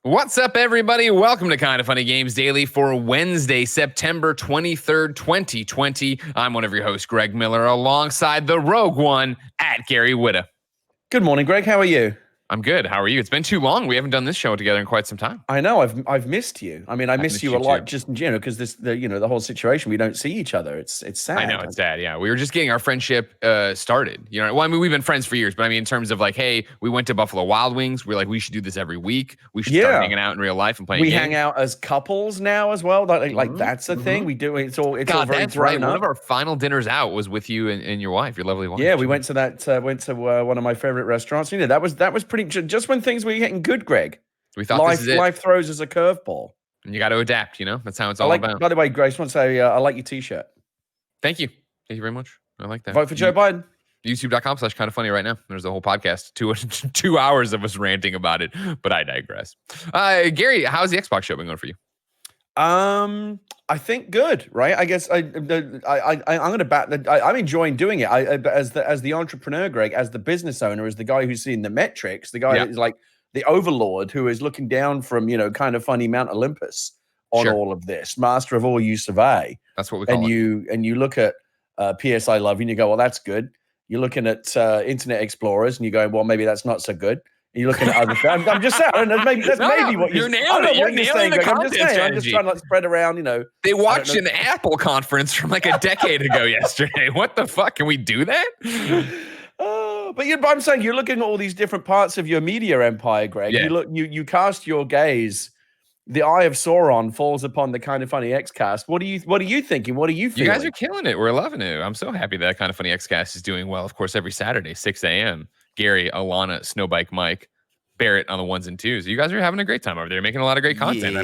What's up, everybody? Welcome to Kind of Funny Games Daily for Wednesday, September 23rd, 2020. I'm one of your hosts, Greg Miller, alongside the Rogue One at Gary Whitta. Good morning, Greg. How are you? I'm good. How are you? It's been too long. We haven't done this show together in quite some time. I know. I've missed you. I mean, I miss you a lot, too. just because the whole situation. We don't see each other. It's sad. I know it's sad. Yeah, we were just getting our friendship started. Well, I mean, we've been friends for years, but I mean, in terms of like, hey, we went to Buffalo Wild Wings. We're like, we should do this every week. We should start hanging out in real life and playing. We games. Hang out as couples now as well. Like that's a thing we do. It's all. God, all very that's right. up. One of our final dinners out was with you and your wife, your lovely wife. Yeah, we went to that. Went to one of my favorite restaurants. That was pretty. Just when things were getting good, Greg. We thought life throws us a curveball. And you got to adapt, That's how it's all about. By the way, Grace, I want to say I like your T-shirt. Thank you. Thank you very much. I like that. Vote for Joe Biden. YouTube.com/kindoffunny right now. There's a whole podcast, 2 hours of us ranting about it, but I digress. Gary, how's the Xbox show been going for you? I think good, right? I guess I'm going to bat that. I'm enjoying doing it. As the entrepreneur, Greg, as the business owner, as the guy who's seeing the metrics, the guy that is like the overlord who is looking down from kind of funny Mount Olympus on all of this, master of all you survey. That's what we call it. And you look at PS I Love You and you go, well, that's good. You're looking at Internet Explorers and you go, well, maybe that's not so good. You're looking at other things. I'm just saying. I don't know, maybe what you're saying. I don't know what you're saying, Greg. I'm just saying. I'm just trying to spread around. They watched an Apple conference from like a decade ago yesterday. What the fuck? Can we do that? But I'm saying you're looking at all these different parts of your media empire, Greg. Yeah. You cast your gaze. The eye of Sauron falls upon the Kind of Funny Xcast. What are you thinking? What are you feeling? You guys are killing it. We're loving it. I'm so happy that Kind of Funny Xcast is doing well. Of course, every Saturday, 6 a.m. Gary, Alana, Snowbike Mike, Barrett on the ones and twos. You guys are having a great time over there, making a lot of great content.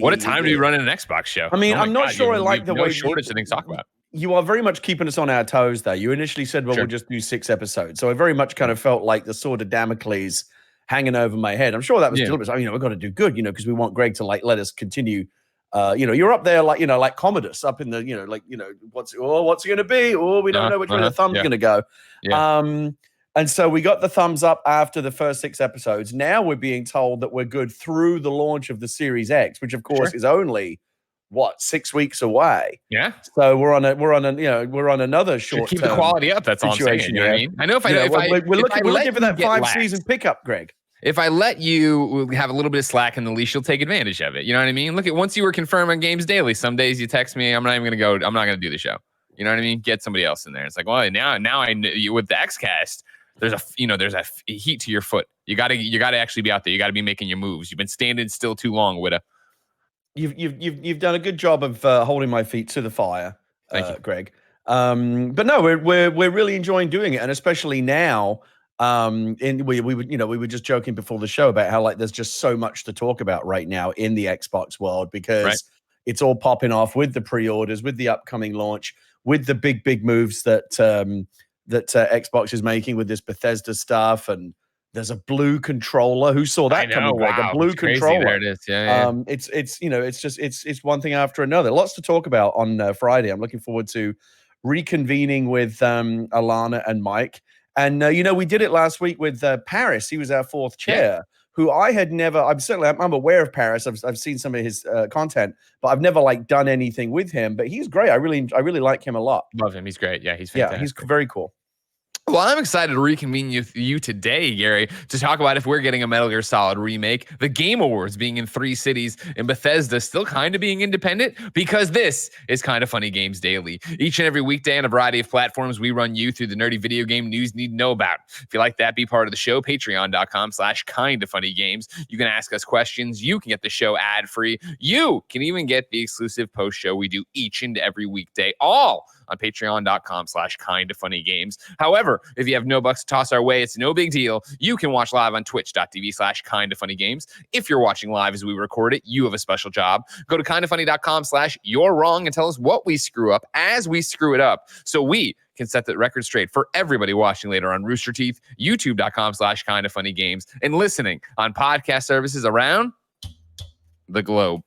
What a time to be running an Xbox show. I mean, I'm not sure I like the way shortage of things to talk about. You are very much keeping us on our toes, though. You initially said, well, we'll just do 6 episodes. So I very much kind of felt like the sword of Damocles hanging over my head. I'm sure that was deliberate. I mean, we've got to do good, because we want Greg to let us continue. You're up there like Commodus up in the, what's it going to be? Oh, we don't know which way the thumb's going to go. Yeah. And so we got the thumbs up after the first 6 episodes. Now we're being told that we're good through the launch of the Series X, which of course is only 6 weeks away. Yeah. So we're on another short. Keep the quality up. That's all I'm saying. You know what I mean? I know we're looking for that 5-season pickup, Greg. If I let you have a little bit of slack in the leash, you'll take advantage of it. You know what I mean? Look, once you were confirmed on Games Daily, some days you text me, I'm not going to do the show. You know what I mean? Get somebody else in there. It's like, well, now I know with the Xcast, there's a heat to your foot. You got to actually be out there. You got to be making your moves. You've been standing still too long, Whitta. You've done a good job of holding my feet to the fire. Thank you, Greg. But no, we're really enjoying doing it, and especially now. We were just joking before the show about how there's just so much to talk about right now in the Xbox world because it's all popping off with the pre-orders, with the upcoming launch, with the big moves that Xbox is making with this Bethesda stuff, and there's a blue controller. Who saw that coming? Greg? Wow. A blue controller. There it is. Yeah. It's one thing after another. Lots to talk about on Friday. I'm looking forward to reconvening with Alana and Mike. And, we did it last week with Paris. He was our fourth chair, who I had never, I'm aware of Paris. I've seen some of his content, but I've never done anything with him. But he's great. I really like him a lot. Love him. He's great. Yeah, he's fantastic. Yeah, he's very cool. Well, I'm excited to reconvene you today, Gary, to talk about if we're getting a Metal Gear Solid remake, the Game Awards being in 3 cities, and Bethesda still kind of being independent, because this is Kind of Funny Games Daily. Each and every weekday on a variety of platforms, we run you through the nerdy video game news you need to know about. If you like that, be part of the show, patreon.com/kindoffunnygames. You can ask us questions. You can get the show ad-free. You can even get the exclusive post show we do each and every weekday, all on patreon.com/kindoffunnygames. However, if you have no bucks to toss our way, it's no big deal. You can watch live on twitch.tv/kindoffunnygames. If you're watching live as we record it, you have a special job. Go to kindoffunny.com/you're wrong and tell us what we screw up as we screw it up, so we can set the record straight for everybody watching later on Rooster Teeth, youtube.com/kindoffunnygames, and listening on podcast services around the globe.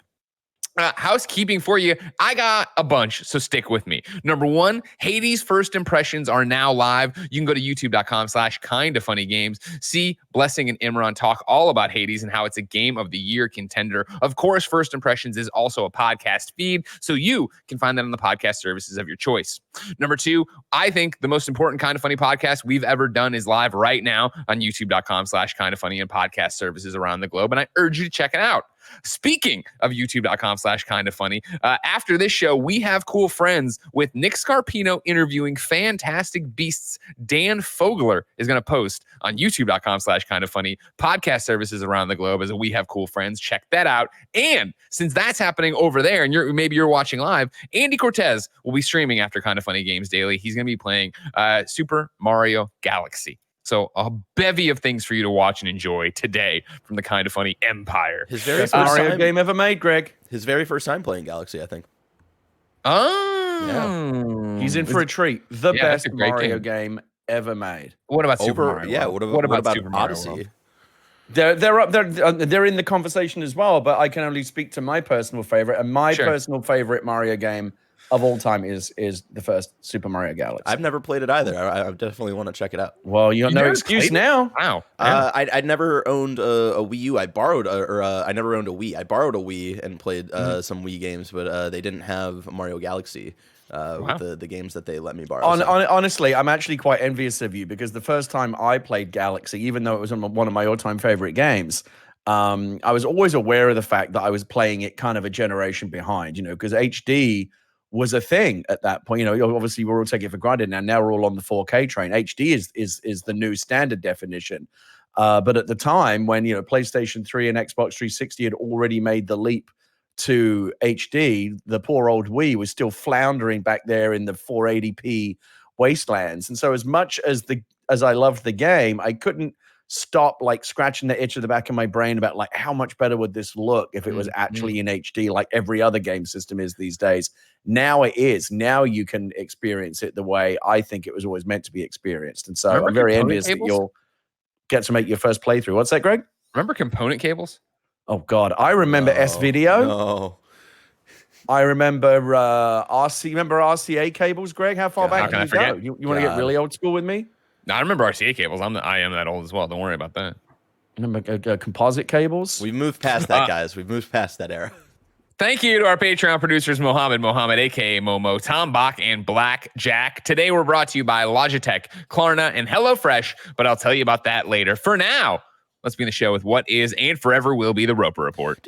Housekeeping for you. I got a bunch, so stick with me. Number one, Hades first impressions are now live. You can go to youtube.com/kindafunnygames. See Blessing and Imran talk all about Hades and how it's a game of the year contender. Of course, First Impressions is also a podcast feed, so you can find that on the podcast services of your choice. Number two, I think the most important Kinda Funny podcast we've ever done is live right now on youtube.com/kindafunny and podcast services around the globe, and I urge you to check it out. Speaking of youtube.com/kindafunny, after this show, we have cool friends with Nick Scarpino interviewing Fantastic Beasts Dan Fogler is going to post on youtube.com/kindafunny, podcast services around the globe as a We Have Cool Friends. Check that out. And since that's happening over there and maybe you're watching live, Andy Cortez will be streaming after Kinda Funny Games Daily. He's going to be playing Super Mario Galaxy. So a bevy of things for you to watch and enjoy today from the Kinda Funny empire. His very first Mario game ever made, Greg. His very first time playing Galaxy, I think. Oh. Yeah. He's in for a treat. The best Mario game ever made. What about Super Mario? Yeah, World? what about Super Mario Odyssey? World? They're up there. They're in the conversation as well, but I can only speak to my personal favorite. And my personal favorite Mario game of all time is the first Super Mario Galaxy. I've never played it either. I definitely want to check it out. Well, you have no excuse now. Wow. I never owned a Wii U. I borrowed, I never owned a Wii. I borrowed a Wii and played some Wii games, but they didn't have Mario Galaxy with the games that they let me borrow. Honestly, I'm actually quite envious of you because the first time I played Galaxy, even though it was one of my all-time favorite games, I was always aware of the fact that I was playing it kind of a generation behind, because HD was a thing at that point. Obviously we're all taking it for granted now. Now we're all on the 4K train. HD is the new standard definition. But at the time when, PlayStation 3 and Xbox 360 had already made the leap to HD, the poor old Wii was still floundering back there in the 480p wastelands. And so as much as I loved the game, I couldn't stop scratching the itch of the back of my brain about how much better would this look if it was actually in HD like every other game system is these days. Now it is. Now you can experience it the way I think it was always meant to be experienced. And so I'm very envious that you'll get to make your first playthrough. What's that, Greg? Remember component cables? Oh God, I remember S-Video. No. I remember RC. Remember RCA cables, Greg? How far back can you go? You want to get really old school with me? No, I remember RCA cables. I am that old as well. Don't worry about that. Remember composite cables? We've moved past that, guys. We've moved past that era. Thank you to our Patreon producers, Mohammed Mohammed, a.k.a. Momo, Tom Bock, and Black Jack. Today, we're brought to you by Logitech, KLARNA, and HelloFresh, but I'll tell you about that later. For now, let's begin the show with what is and forever will be the Roper Report.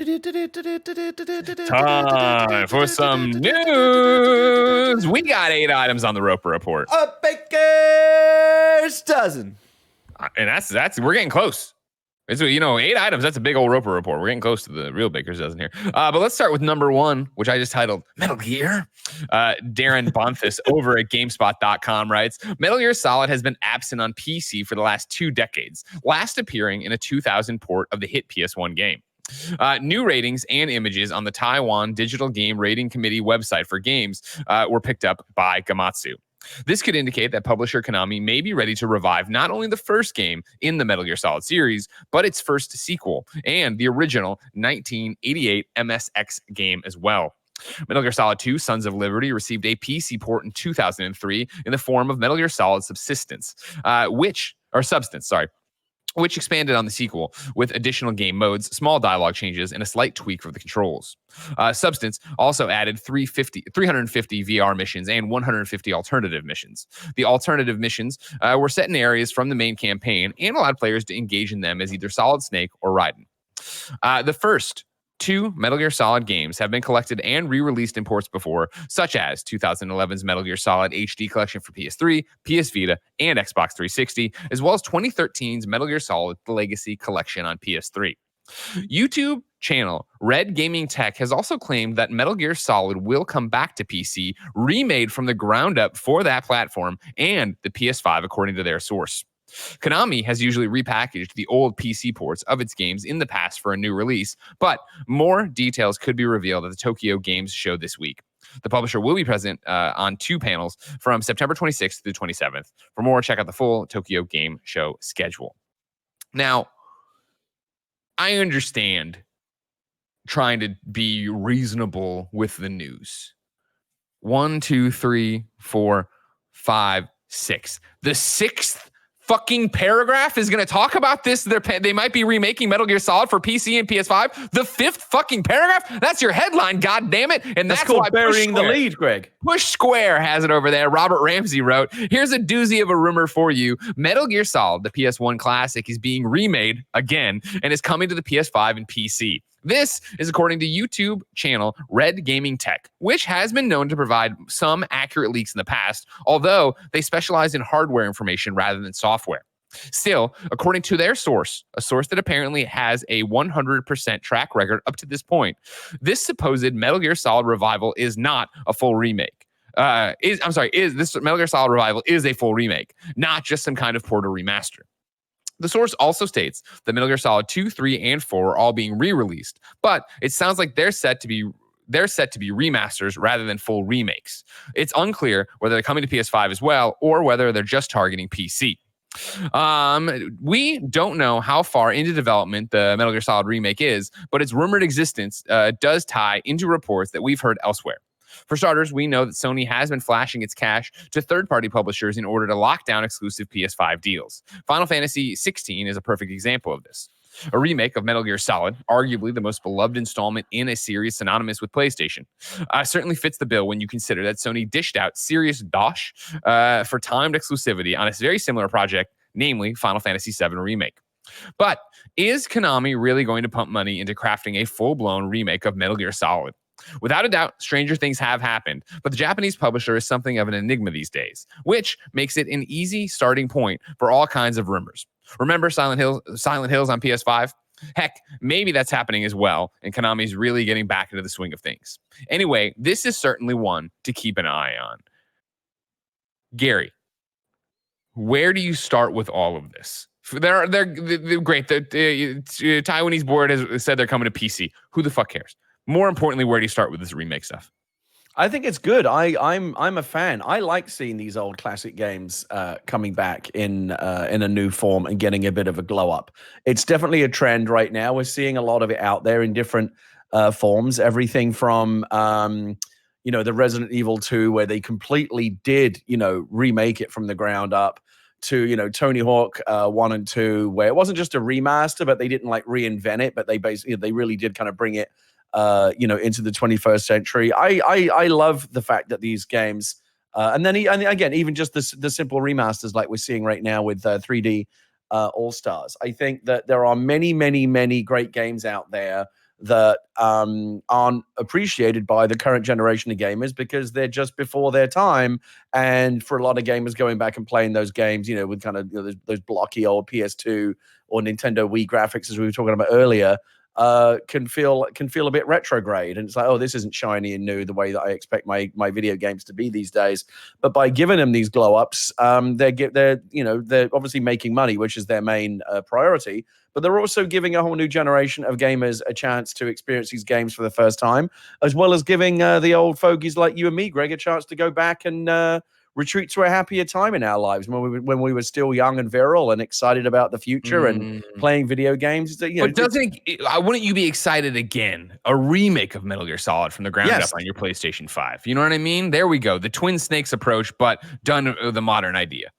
Time for some news. We got 8 items on the Roper Report. A baker's dozen. And that's we're getting close. It's 8 items. That's a big old Roper Report. We're getting close to the real baker's dozen here. But let's start with number 1, which I just titled Metal Gear. Darren Bonfis over at GameSpot.com writes, Metal Gear Solid has been absent on PC for the last 2 decades, last appearing in a 2000 port of the hit PS1 game. New ratings and images on the Taiwan Digital Game Rating Committee website for games were picked up by Gamatsu. This could indicate that publisher Konami may be ready to revive not only the first game in the Metal Gear Solid series, but its first sequel and the original 1988 MSX game as well. Metal Gear Solid 2 Sons of Liberty received a PC port in 2003 in the form of Metal Gear Solid Substance, which expanded on the sequel with additional game modes, small dialogue changes, and a slight tweak for the controls. Substance also added 350 VR missions and 150 alternative missions. The alternative missions were set in areas from the main campaign and allowed players to engage in them as either Solid Snake or Raiden. The first 2 Metal Gear Solid games have been collected and re-released in ports before, such as 2011's Metal Gear Solid HD Collection for PS3, PS Vita, and Xbox 360, as well as 2013's Metal Gear Solid The Legacy Collection on PS3. YouTube channel Red Gaming Tech has also claimed that Metal Gear Solid will come back to PC, remade from the ground up for that platform and the PS5, according to their source. Konami has usually repackaged the old PC ports of its games in the past for a new release, but more details could be revealed at the Tokyo Games Show this week. The publisher will be present on 2 panels from September 26th through 27th. For more, check out the full Tokyo Game Show schedule. Now, I understand trying to be reasonable with the news. 1, 2, 3, 4, 5, 6. The sixth fucking paragraph is going to talk about this. They might be remaking Metal Gear Solid for PC and PS5. The fifth fucking paragraph? That's your headline, god damn it. And that's called why burying the lead, Greg. Push Square has it over there. Robert Ramsey wrote, here's a doozy of a rumor for you. Metal Gear Solid, the PS1 classic, is being remade again and is coming to the PS5 and PC. This is according to YouTube channel Red Gaming Tech, which has been known to provide some accurate leaks in the past, although they specialize in hardware information rather than software. Still, according to their source, a source that apparently has a 100% track record up to this point, this supposed Metal Gear Solid revival is not a full remake. This Metal Gear Solid revival is a full remake, not just some kind of port or remaster. The source also states that Metal Gear Solid 2, 3, and 4 are all being re-released, but it sounds like they're set to be remasters rather than full remakes. It's unclear whether they're coming to PS5 as well or whether they're just targeting PC. We don't know how far into development the Metal Gear Solid remake is, but its rumored existence does tie into reports that we've heard elsewhere. For starters, we know that Sony has been flashing its cash to third-party publishers in order to lock down exclusive PS5 deals. Final Fantasy XVI is a perfect example of this. A remake of Metal Gear Solid, arguably the most beloved installment in a series synonymous with PlayStation, certainly fits the bill when you consider that Sony dished out serious dosh for timed exclusivity on a very similar project, namely Final Fantasy VII Remake. But is Konami really going to pump money into crafting a full-blown remake of Metal Gear Solid? Without a doubt, stranger things have happened, but the Japanese publisher is something of an enigma these days, which makes it an easy starting point for all kinds of rumors. Remember Silent Hills on PS5? Heck, maybe that's happening as well, and Konami's really getting back into the swing of things. Anyway, this is certainly one to keep an eye on. Gary, where do you start with all of this? They're great. The Taiwanese board has said they're coming to PC. Who the fuck cares? More importantly, where do you start with this remake stuff? I think it's good. I'm a fan. I like seeing these old classic games coming back in a new form and getting a bit of a glow up. It's definitely a trend right now. We're seeing a lot of it out there in different forms. Everything from the Resident Evil 2, where they completely did remake it from the ground up, to Tony Hawk 1 and 2, where it wasn't just a remaster, but they didn't like reinvent it, but they really did kind of bring it into the 21st century. I love the fact that these games, and again, even just the simple remasters like we're seeing right now with 3D All Stars. I think that there are many, many, many great games out there that aren't appreciated by the current generation of gamers because they're just before their time. And for a lot of gamers going back and playing those games, with kind of those blocky old PS2 or Nintendo Wii graphics, as we were talking about earlier, can feel a bit retrograde, and it's like, oh, this isn't shiny and new the way that I expect my video games to be these days. But by giving them these glow ups, they're obviously making money, which is their main priority. But they're also giving a whole new generation of gamers a chance to experience these games for the first time, as well as giving the old fogies like you and me, Greg, a chance to go back and retreat to a happier time in our lives when we were still young and virile and excited about the future and playing video games. But wouldn't you be excited again? A remake of Metal Gear Solid from the ground up on your PlayStation 5. You know what I mean? There we go. The Twin Snakes approach, but done with a modern idea.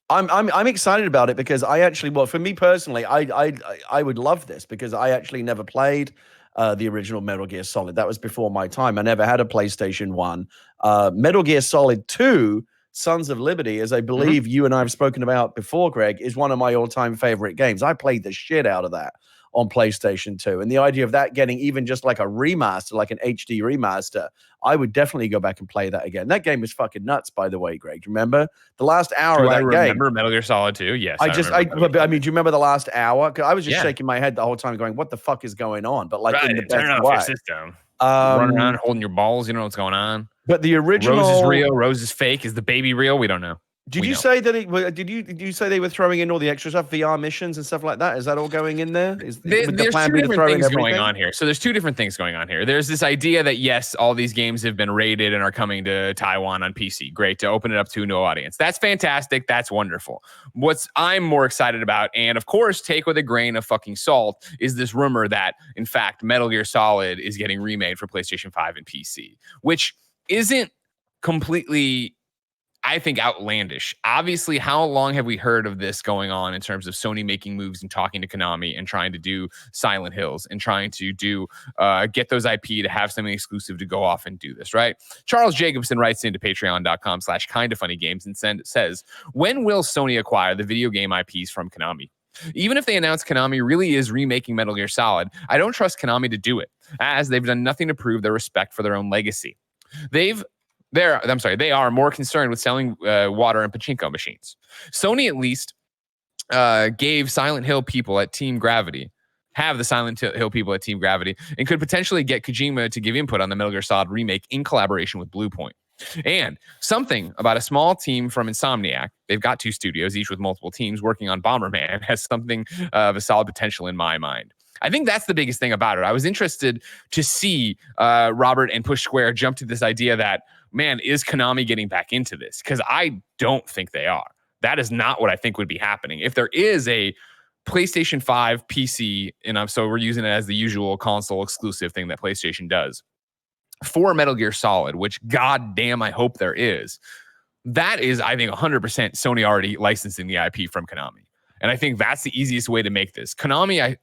I'm excited about it because for me personally, I would love this because I actually never played the original Metal Gear Solid. That was before my time. I never had a PlayStation 1. Metal Gear Solid 2, Sons of Liberty, as I believe you and I have spoken about before, Greg, is one of my all-time favorite games. I played the shit out of that on PlayStation 2. And the idea of that getting even just like a remaster, like an HD remaster, I would definitely go back and play that again. That game was fucking nuts, by the way, Greg. Do you remember the last hour of that game? I remember Metal Gear Solid 2. Yes. I mean, do you remember the last hour? Because I was just shaking my head the whole time going, what the fuck is going on? But like in the best way. Your system. Running around holding your balls. You don't know what's going on. But the original... Rose is real. Rose is fake. Is the baby real? We don't know. Did you say that did you say they were throwing in all the extra stuff, VR missions and stuff like that? Is that all going in there? Is there's the plan two be to different throw in things everything? going on here. So there's two different things going on here. There's this idea that yes, all these games have been rated and are coming to Taiwan on PC. Great, to open it up to a new audience. That's fantastic. That's wonderful. What I'm more excited about, and of course, take with a grain of fucking salt, is this rumor that in fact Metal Gear Solid is getting remade for PlayStation 5 and PC, which isn't completely, I think, outlandish. Obviously, how long have we heard of this going on in terms of Sony making moves and talking to Konami and trying to do Silent Hills and trying to do get those IP to have something exclusive to go off and do this, right? Charles Jakobsen writes into patreon.com/kindafunnygames and says, when will Sony acquire the video game IPs from Konami? Even if they announce Konami really is remaking Metal Gear Solid, I don't trust Konami to do it, as they've done nothing to prove their respect for their own legacy. They are more concerned with selling water and pachinko machines. Sony at least gave Silent Hill people at Team Gravity, and could potentially get Kojima to give input on the Metal Gear Solid remake in collaboration with Bluepoint. And something about a small team from Insomniac, they've got 2 studios, each with multiple teams working on Bomberman, has something of a solid potential in my mind. I think that's the biggest thing about it. I was interested to see Robert and Push Square jump to this idea that, man, is Konami getting back into this? Because I don't think they are. That is not what I think would be happening. If there is a PlayStation 5 PC, and so we're using it as the usual console exclusive thing that PlayStation does, for Metal Gear Solid, which goddamn I hope there is, that is, I think, 100% Sony already licensing the IP from Konami. And I think that's the easiest way to make this. Konami,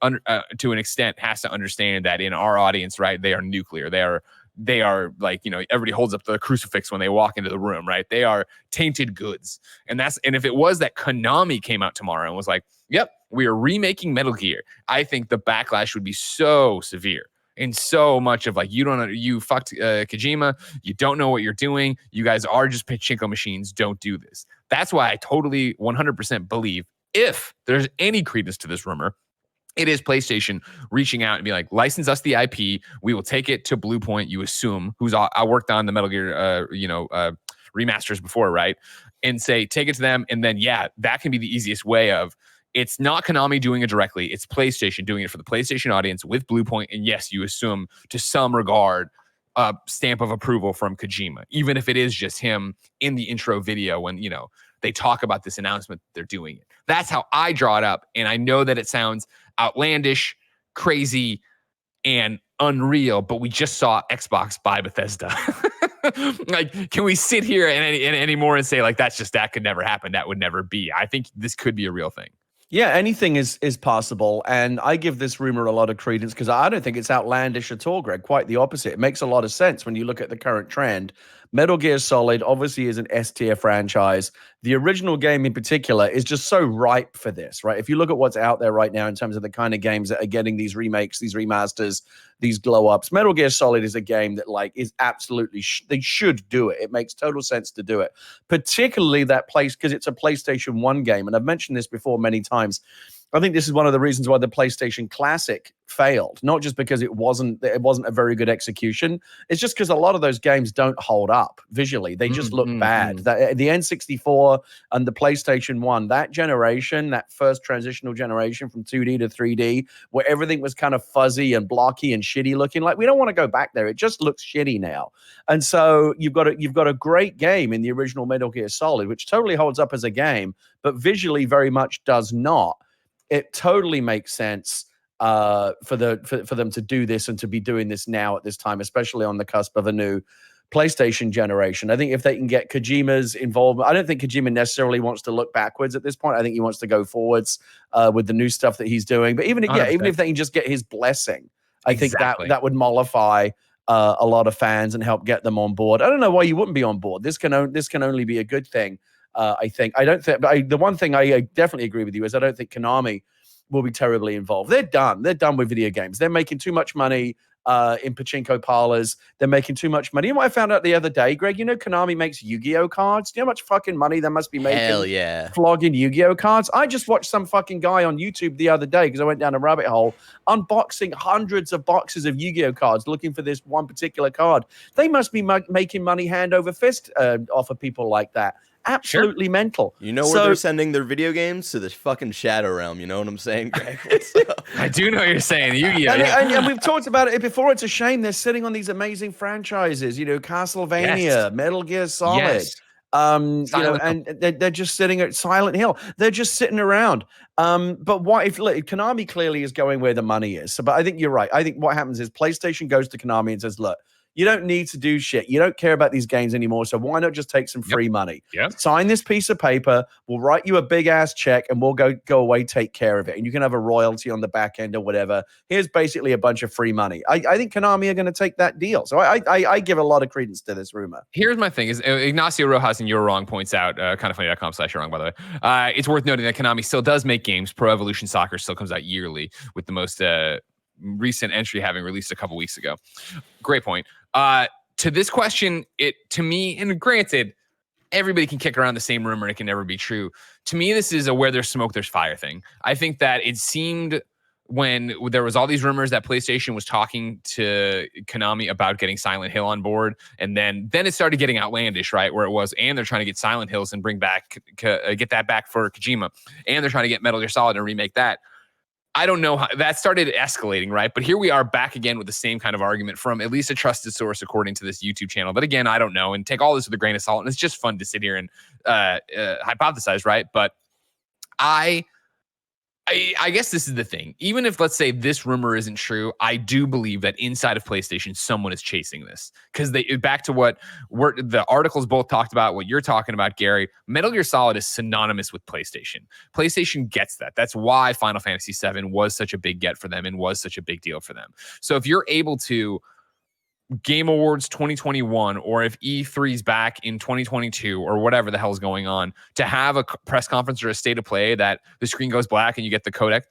to an extent, has to understand that in our audience, right, they are nuclear. They are like, everybody holds up the crucifix when they walk into the room, right? They are tainted goods. And if it was that Konami came out tomorrow and was like, yep, we are remaking Metal Gear, I think the backlash would be so severe. And so much of like, you fucked Kojima, you don't know what you're doing, you guys are just pachinko machines, don't do this. That's why I totally 100% believe, if there's any credence to this rumor, it is PlayStation reaching out and be like, license us the IP. We will take it to Bluepoint, you assume, I worked on the Metal Gear, remasters before, right? And say, take it to them. And then, yeah, that can be the easiest way of, it's not Konami doing it directly. It's PlayStation doing it for the PlayStation audience with Bluepoint. And yes, you assume to some regard, stamp of approval from Kojima, even if it is just him in the intro video when, they talk about this announcement, they're doing it. That's how I draw it up. And I know that it sounds outlandish, crazy, and unreal, but we just saw Xbox buy Bethesda. Like, can we sit here and anymore and say, like, that could never happen? That would never be. I think this could be a real thing. Yeah, anything is possible. And I give this rumor a lot of credence because I don't think it's outlandish at all, Greg. Quite the opposite. It makes a lot of sense when you look at the current trend. Metal Gear Solid obviously is an S-tier franchise. The original game in particular is just so ripe for this, right? If you look at what's out there right now in terms of the kind of games that are getting these remakes, these remasters, these glow-ups, Metal Gear Solid is a game that is absolutely, they should do it. It makes total sense to do it. Particularly that place, because it's a PlayStation 1 game. And I've mentioned this before many times. I think this is one of the reasons why the PlayStation Classic failed. Not just because it wasn't a very good execution. It's just because a lot of those games don't hold up visually. They just look bad. The N64 and the PlayStation 1, that generation, that first transitional generation from 2D to 3D, where everything was kind of fuzzy and blocky and shitty looking, like we don't want to go back there. It just looks shitty now. And so you've got a great game in the original Metal Gear Solid, which totally holds up as a game, but visually very much does not. It totally makes sense for them to do this and to be doing this now at this time, especially on the cusp of a new PlayStation generation. I think if they can get Kojima's involvement, I don't think Kojima necessarily wants to look backwards at this point. I think he wants to go forwards with the new stuff that he's doing. But even if they can just get his blessing, I think that would mollify a lot of fans and help get them on board. I don't know why you wouldn't be on board. This can only be a good thing. I think. But the one thing I definitely agree with you is I don't think Konami will be terribly involved. They're done. They're done with video games. They're making too much money in pachinko parlors. They're making too much money. You know what I found out the other day, Greg? You know Konami makes Yu-Gi-Oh cards? Do you know how much fucking money they must be making? Hell yeah. Flogging Yu-Gi-Oh cards. I just watched some fucking guy on YouTube the other day because I went down a rabbit hole unboxing hundreds of boxes of Yu-Gi-Oh cards looking for this one particular card. They must be making money hand over fist off of people like that. Absolutely mental. You know where they're sending their video games? To the fucking Shadow Realm. You know what I'm saying, Greg? What's up? I do know what you're saying. Yu-Gi-Oh! And we've talked about it before. It's a shame they're sitting on these amazing franchises. You know, Castlevania, Metal Gear Solid. You know, and they're just sitting at Silent Hill. They're just sitting around. But what if Konami clearly is going where the money is? So, but I think you're right. I think what happens is PlayStation goes to Konami and says, look, you don't need to do shit. You don't care about these games anymore. So why not just take some free money? Sign this piece of paper. We'll write you a big ass check and we'll go away, take care of it. And you can have a royalty on the back end or whatever. Here's basically a bunch of free money. I think Konami are going to take that deal. So I give a lot of credence to this rumor. Here's my thing is Ignacio Rojas and You're Wrong points out, kindoffunny.com/you're wrong, by the way. It's worth noting that Konami still does make games. Pro Evolution Soccer still comes out yearly, with the most recent entry having released a couple weeks ago. Great point. To this question, to me, and granted, everybody can kick around the same rumor and it can never be true. To me, this is a where there's smoke, there's fire thing. I think that it seemed when there was all these rumors that PlayStation was talking to Konami about getting Silent Hill on board, and then it started getting outlandish, right? Where it was, and they're trying to get Silent Hills and bring back, get that back for Kojima, and they're trying to get Metal Gear Solid and remake that. I don't know how that started escalating, right? But here we are back again with the same kind of argument from at least a trusted source, according to this YouTube channel. But again, I don't know, and take all this with a grain of salt. And it's just fun to sit here and hypothesize, right? But I guess this is the thing. Even if, let's say, this rumor isn't true, I do believe that inside of PlayStation, someone is chasing this. Because back to what the articles both talked about, what you're talking about, Gary, Metal Gear Solid is synonymous with PlayStation. PlayStation gets that. That's why Final Fantasy VII was such a big get for them and was such a big deal for them. So if you're able to Game Awards 2021, or if E3's back in 2022 or whatever the hell's going on, to have a press conference or a state of play that the screen goes black and you get the codec,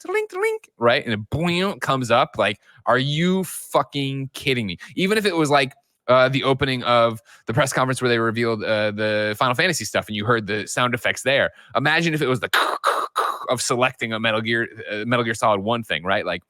right? And it boing, comes up. Like, are you fucking kidding me? Even if it was like the opening of the press conference where they revealed the Final Fantasy stuff and you heard the sound effects there. Imagine if it was the of selecting a Metal Gear Solid 1 thing, right? Like,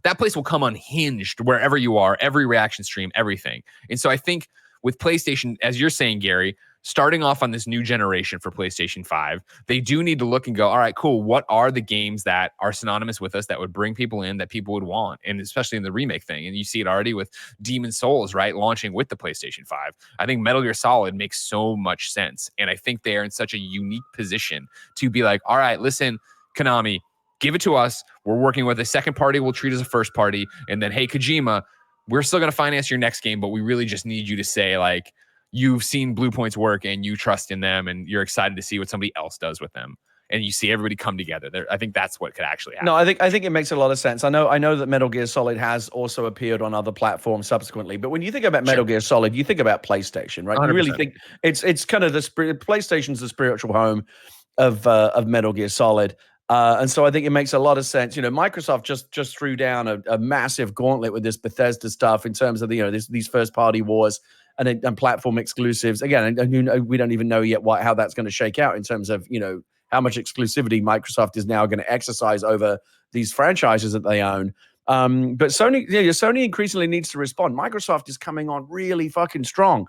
that place will come unhinged wherever you are, every reaction stream, everything. And so I think with PlayStation, as you're saying, Gary, starting off on this new generation for PlayStation 5, they do need to look and go, all right, cool. What are the games that are synonymous with us that would bring people in, that people would want? And especially in the remake thing. And you see it already with Demon's Souls, right? Launching with the PlayStation 5. I think Metal Gear Solid makes so much sense. And I think they are in such a unique position to be like, all right, listen, Konami, give it to us. We're working with a second party. We'll treat as a first party. And then, hey, Kojima, we're still going to finance your next game, but we really just need you to say, like, you've seen Blue Point's work and you trust in them and you're excited to see what somebody else does with them. And you see everybody come together. I think that's what could actually happen. No, I think it makes a lot of sense. I know that Metal Gear Solid has also appeared on other platforms subsequently, but when you think about Metal Gear Solid, you think about PlayStation, right? 100%. You really think it's kind of PlayStation's the spiritual home of Metal Gear Solid. And so I think it makes a lot of sense. You know, Microsoft just threw down a massive gauntlet with this Bethesda stuff in terms of these first party wars and platform exclusives. Again, we don't even know yet how that's going to shake out in terms of how much exclusivity Microsoft is now going to exercise over these franchises that they own. But Sony increasingly needs to respond. Microsoft is coming on really fucking strong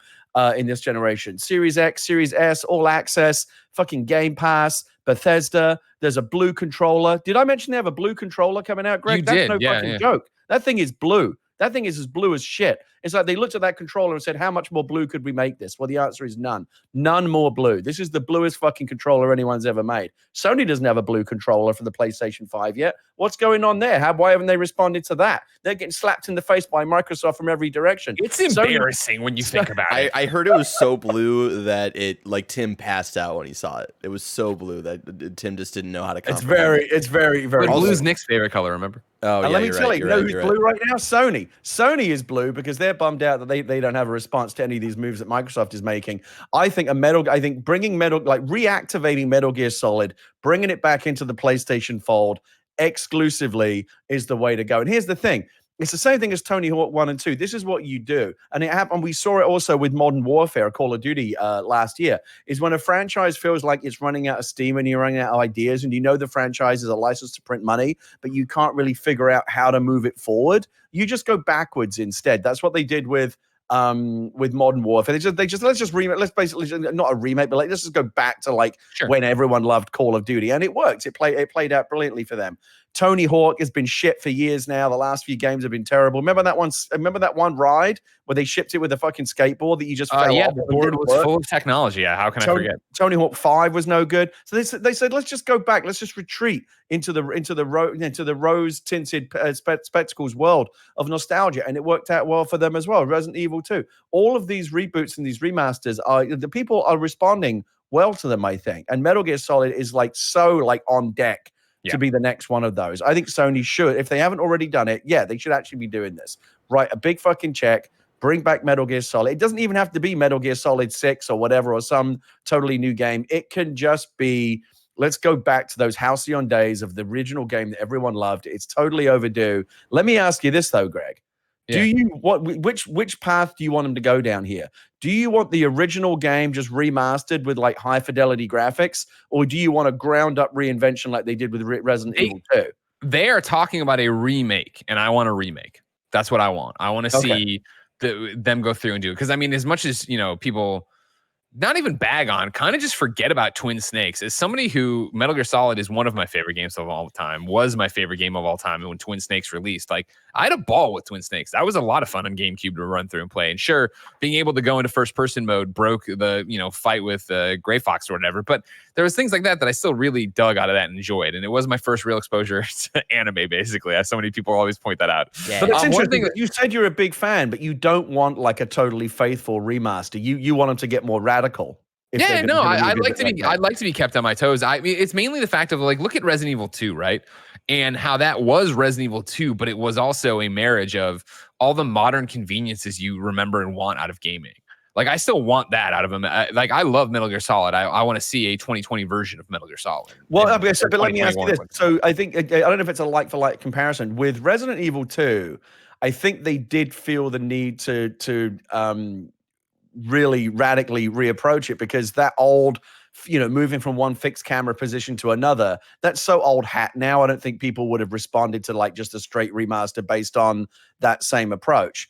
in this generation. Series X, Series S, All Access, fucking Game Pass, Bethesda. There's a blue controller. Did I mention they have a blue controller coming out, Greg? That's no fucking joke. That thing is blue. That thing is as blue as shit. It's like they looked at that controller and said, how much more blue could we make this? Well, the answer is none. None more blue. This is the bluest fucking controller anyone's ever made. Sony doesn't have a blue controller for the PlayStation 5 yet. What's going on there? Why haven't they responded to that? They're getting slapped in the face by Microsoft from every direction. It's embarrassing when you think about it. I heard it was so blue that Tim passed out when he saw it. It was so blue that Tim just didn't know how to comprehend. It's very, very blue. Blue's Nick's favorite color, remember? Oh, yeah, let me tell you, who's blue right now? Sony. Sony is blue because they're bummed out that they don't have a response to any of these moves that Microsoft is making. I think bringing reactivating Metal Gear Solid, bringing it back into the PlayStation fold exclusively is the way to go. And here's the thing. It's the same thing as Tony Hawk 1 and 2. This is what you do. And it happened. We saw it also with Modern Warfare, Call of Duty last year, is when a franchise feels like it's running out of steam and you're running out of ideas and the franchise is a license to print money, but you can't really figure out how to move it forward. You just go backwards instead. That's what they did with with Modern Warfare. Let's basically not a remake, but like let's just go back to like when everyone loved Call of Duty, and it worked. It played out brilliantly for them. Tony Hawk has been shit for years now. The last few games have been terrible. Remember that one ride where they shipped it with a fucking skateboard that you just fell off? The board was full of technology. Yeah, how can I forget? Tony Hawk 5 was no good. So they said let's just go back. Let's just retreat into the rose tinted spectacles world of nostalgia, and it worked out well for them as well. Resident Evil 2. All of these reboots and these remasters the people are responding well to them, I think. And Metal Gear Solid is like so like on deck to be the next one of those. I think Sony should, if they haven't already done it, they should actually be doing this. Write a big fucking check, bring back Metal Gear Solid. It doesn't even have to be Metal Gear Solid 6 or whatever, or some totally new game. It can just be, let's go back to those halcyon days of the original game that everyone loved. It's totally overdue. Let me ask you this though, Greg. Which path do you want them to go down here? Do you want the original game just remastered with like high fidelity graphics, or do you want a ground up reinvention like they did with Resident Evil 2? They are talking about a remake, and I want a remake. That's what I want. I want to see them go through and do it. Because I mean, as much as people not even bag on, kind of just forget about Twin Snakes. As somebody who, Metal Gear Solid is one of my favorite games of all time, was my favorite game of all time when Twin Snakes released. Like, I had a ball with Twin Snakes. That was a lot of fun on GameCube to run through and play. And sure, being able to go into first-person mode broke the, fight with Gray Fox or whatever. But there was things like that I still really dug out of that and enjoyed. And it was my first real exposure to anime, basically, as so many people always point that out. Yeah. But it's interesting. You said you're a big fan, but you don't want like a totally faithful remaster. You want them to get more radical. I'd like to be kept on my toes. I mean, it's mainly the fact of like, look at Resident Evil 2, right? And how that was Resident Evil 2, but it was also a marriage of all the modern conveniences you remember and want out of gaming. Like, I still want that out of them. I love Metal Gear Solid. I want to see a 2020 version of Metal Gear Solid. Well, but let me ask you this. So I think, I don't know if it's a like-for-like comparison. With Resident Evil 2, I think they did feel the need to really radically reapproach it, because that old, moving from one fixed camera position to another, that's so old hat now. I don't think people would have responded to like just a straight remaster based on that same approach.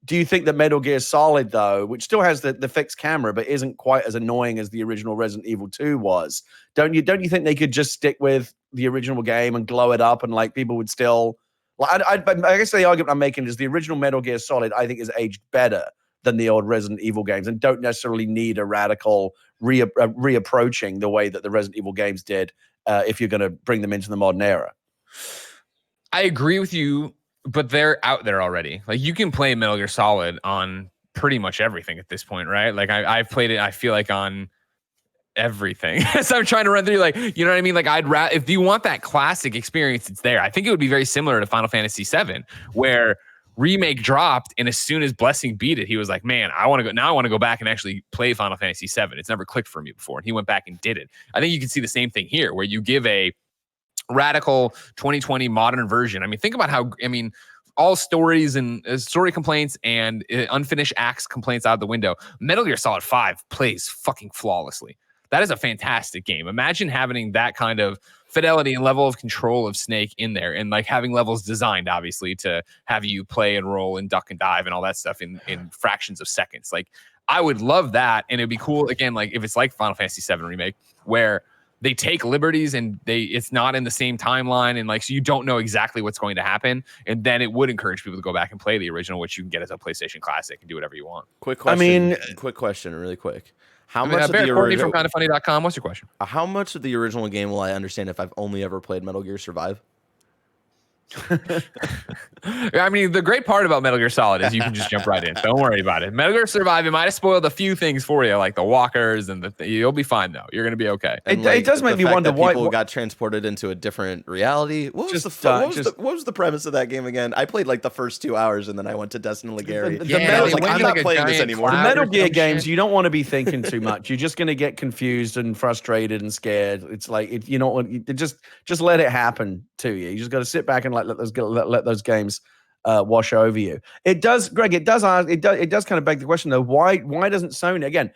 Do you think that Metal Gear Solid, though, which still has the fixed camera but isn't quite as annoying as the original Resident Evil 2 was, don't you think they could just stick with the original game and glow it up, and like people would still like? I guess the argument I'm making is the original Metal Gear Solid, I think, is aged better than the old Resident Evil games, and don't necessarily need a radical reapproaching the way that the Resident Evil games did if you're going to bring them into the modern era. I agree with you, but they're out there already. Like, you can play Metal Gear Solid on pretty much everything at this point, right? Like, I've played it, I feel like, on everything. So I'm trying to run through, like, you know what I mean? Like, if you want that classic experience, it's there. I think it would be very similar to Final Fantasy VII, where Remake dropped, and as soon as Blessing beat it, he was like, man, I want to go back and actually play Final Fantasy VII. It's never clicked for me before. And he went back and did it. I think you can see the same thing here, where you give a radical 2020 modern version. I mean, think about all stories and story complaints and unfinished acts complaints out the window. Metal Gear Solid 5 plays fucking flawlessly. That is a fantastic game. Imagine having that kind of fidelity and level of control of Snake in there, and like having levels designed, obviously, to have you play and roll and duck and dive and all that stuff in fractions of seconds. Like, I would love that. And it'd be cool, again, like if it's like Final Fantasy VII Remake, where they take liberties and it's not in the same timeline, and like, so you don't know exactly what's going to happen. And then it would encourage people to go back and play the original, which you can get as a PlayStation Classic and do whatever you want. Quick question. Quick question, really quick. How much of the original from kindoffunny.com? What's your question? How much of the original game will I understand if I've only ever played Metal Gear Survive? I mean, the great part about Metal Gear Solid is you can just jump right in. Don't worry about it. Metal Gear Survive, it might have spoiled a few things for you, like the walkers, and you'll be fine though. You're gonna be okay. It does make me wonder why people got transported into a different reality. What was the premise of that game again? I played like the first 2 hours, and then I went to Destin Legary. I was like, I'm not playing this anymore. The Metal Gear games, you don't want to be thinking too much. You're just gonna get confused and frustrated and scared. It's like you know, just let it happen to you. You just got to sit back and let those games wash over you. It does, Greg. It does kind of beg the question though. Why doesn't Sony, again?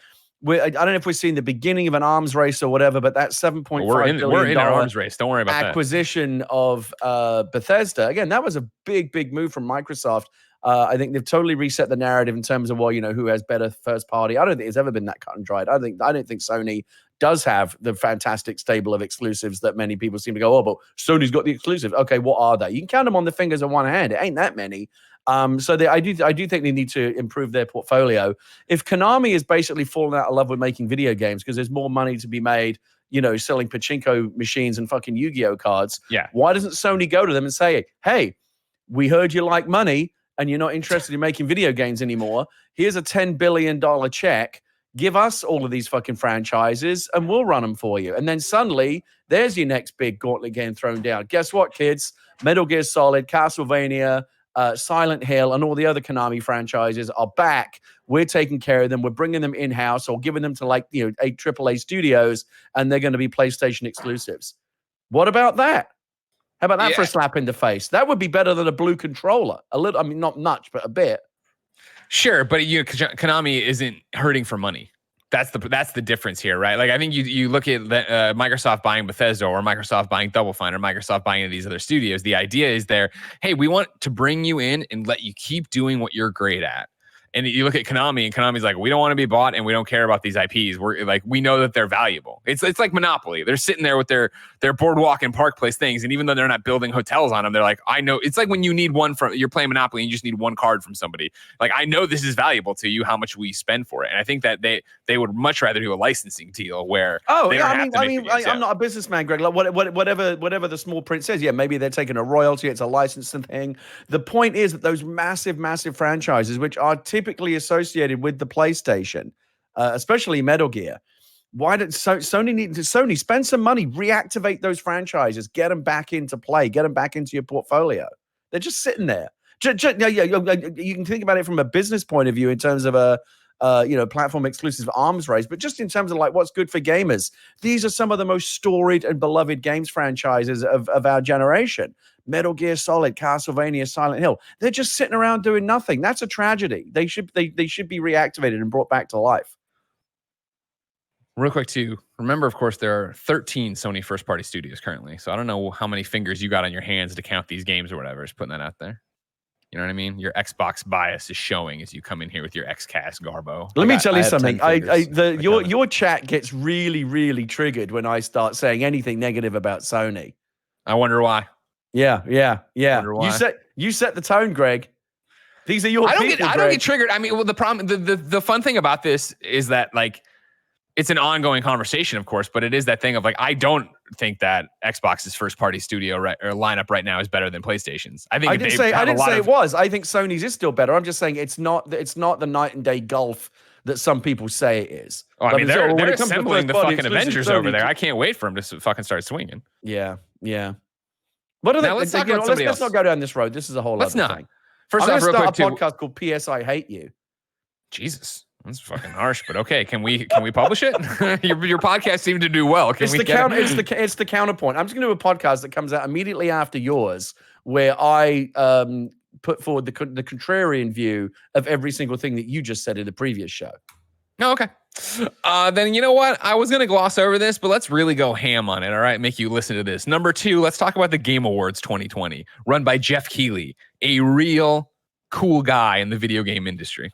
I don't know if we're seeing the beginning of an arms race or whatever, but that $7.5 billion we're in an arms race. Don't worry about acquisition of Bethesda. Again, that was a big move from Microsoft. I think they've totally reset the narrative in terms of, well, who has better first party. I don't think it's ever been that cut and dried. I don't think Sony does have the fantastic stable of exclusives that many people seem to go, oh, but Sony's got the exclusives. Okay, what are they? You can count them on the fingers of one hand. It ain't that many. I do think they need to improve their portfolio. If Konami is basically falling out of love with making video games because there's more money to be made, selling pachinko machines and fucking Yu-Gi-Oh cards, why doesn't Sony go to them and say, hey, we heard you like money and you're not interested in making video games anymore. Here's a $10 billion check. Give us all of these fucking franchises and we'll run them for you. And then suddenly there's your next big gauntlet game thrown down. Guess what, kids? Metal Gear Solid, Castlevania, Silent Hill, and all the other Konami franchises are back. We're taking care of them. We're bringing them in-house or giving them to 8 AAA studios, and they're going to be PlayStation exclusives. What about that? How about that for a slap in the face? That would be better than a blue controller. A little, I mean, not much, but a bit. Sure, but Konami isn't hurting for money. That's the difference here, right? Like, I think you look at Microsoft buying Bethesda or Microsoft buying Double Fine or Microsoft buying these other studios. The idea is there, hey, we want to bring you in and let you keep doing what you're great at. And you look at Konami, and Konami's like, we don't want to be bought, and we don't care about these IPs. We're like, we know that they're valuable. It's like Monopoly. They're sitting there with their boardwalk and park place things, and even though they're not building hotels on them, they're like, I know. It's like when you need one from, you're playing Monopoly, and you just need one card from somebody. Like, I know this is valuable to you. How much will you spend for it? And I think that they would much rather do a licensing deal where. Oh yeah, I'm not a businessman, Greg. Like whatever the small print says. Yeah, maybe they're taking a royalty. It's a licensing thing. The point is that those massive franchises, which are typically associated with the PlayStation, especially Metal Gear. Why did Sony spend some money, reactivate those franchises, get them back into play, get them back into your portfolio? They're just sitting there. You can think about it from a business point of view in terms of a platform exclusive arms race, but just in terms of like what's good for gamers. These are some of the most storied and beloved games franchises of our generation. Metal Gear Solid, Castlevania, Silent Hill. They're just sitting around doing nothing. That's a tragedy. They should be reactivated and brought back to life. Real quick too, remember, of course, there are 13 Sony first-party studios currently. So I don't know how many fingers you got on your hands to count these games or whatever. Just putting that out there. You know what I mean? Your Xbox bias is showing as you come in here with your XCast garbo. Let me tell you something. Your chat gets really, really triggered when I start saying anything negative about Sony. I wonder why. Yeah. You set the tone, Greg. These are your people. I don't get triggered. I mean, well, the problem, the fun thing about this is that like it's an ongoing conversation, of course, but it is that thing of like I don't think that Xbox's first party studio or lineup right now is better than PlayStation's. I didn't say it was. I think Sony's is still better. I'm just saying it's not the night and day gulf that some people say it is. Oh, I mean, they're assembling the fucking Avengers over there. I can't wait for them to fucking start swinging. Yeah. What are they? Let's not go down this road. This is a whole other thing. First off, real quick, a podcast called P.S. I Hate You. Jesus, that's fucking harsh, but okay. Can we publish it? your podcast seemed to do well. It's the counterpoint. I'm just going to do a podcast that comes out immediately after yours, where I put forward the contrarian view of every single thing that you just said in the previous show. Oh, okay. Then you know what? I was going to gloss over this, but let's really go ham on it. All right. Make you listen to this. Number 2, let's talk about the Game Awards 2020, run by Jeff Keighley, a real cool guy in the video game industry.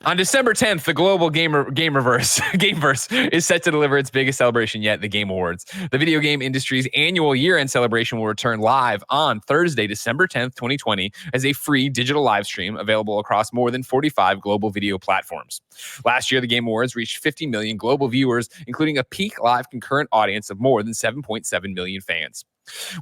On December 10th, the global Gameverse is set to deliver its biggest celebration yet, the Game Awards. The video game industry's annual year-end celebration will return live on Thursday, December 10th, 2020, as a free digital live stream available across more than 45 global video platforms. Last year, the Game Awards reached 50 million global viewers, including a peak live concurrent audience of more than 7.7 million fans.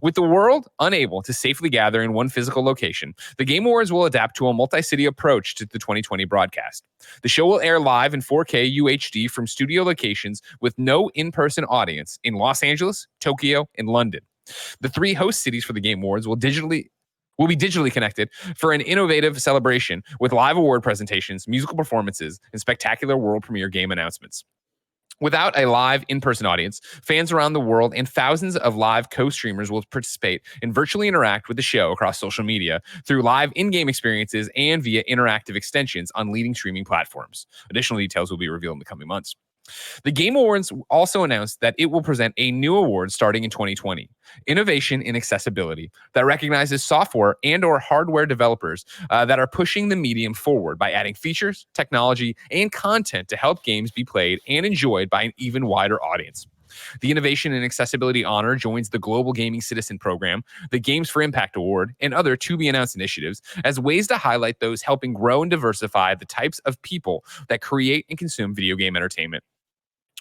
With the world unable to safely gather in one physical location, the Game Awards will adapt to a multi-city approach to the 2020 broadcast. The show will air live in 4K UHD from studio locations with no in-person audience in Los Angeles, Tokyo, and London. The 3 host cities for the Game Awards will be digitally connected for an innovative celebration with live award presentations, musical performances, and spectacular world premiere game announcements. Without a live in-person audience, fans around the world and thousands of live co-streamers will participate and virtually interact with the show across social media through live in-game experiences and via interactive extensions on leading streaming platforms. Additional details will be revealed in the coming months. The Game Awards also announced that it will present a new award starting in 2020, Innovation in Accessibility, that recognizes software and or hardware developers that are pushing the medium forward by adding features, technology, and content to help games be played and enjoyed by an even wider audience. The Innovation and Accessibility Honor joins the Global Gaming Citizen Program, the Games for Impact Award, and other to-be-announced initiatives as ways to highlight those helping grow and diversify the types of people that create and consume video game entertainment.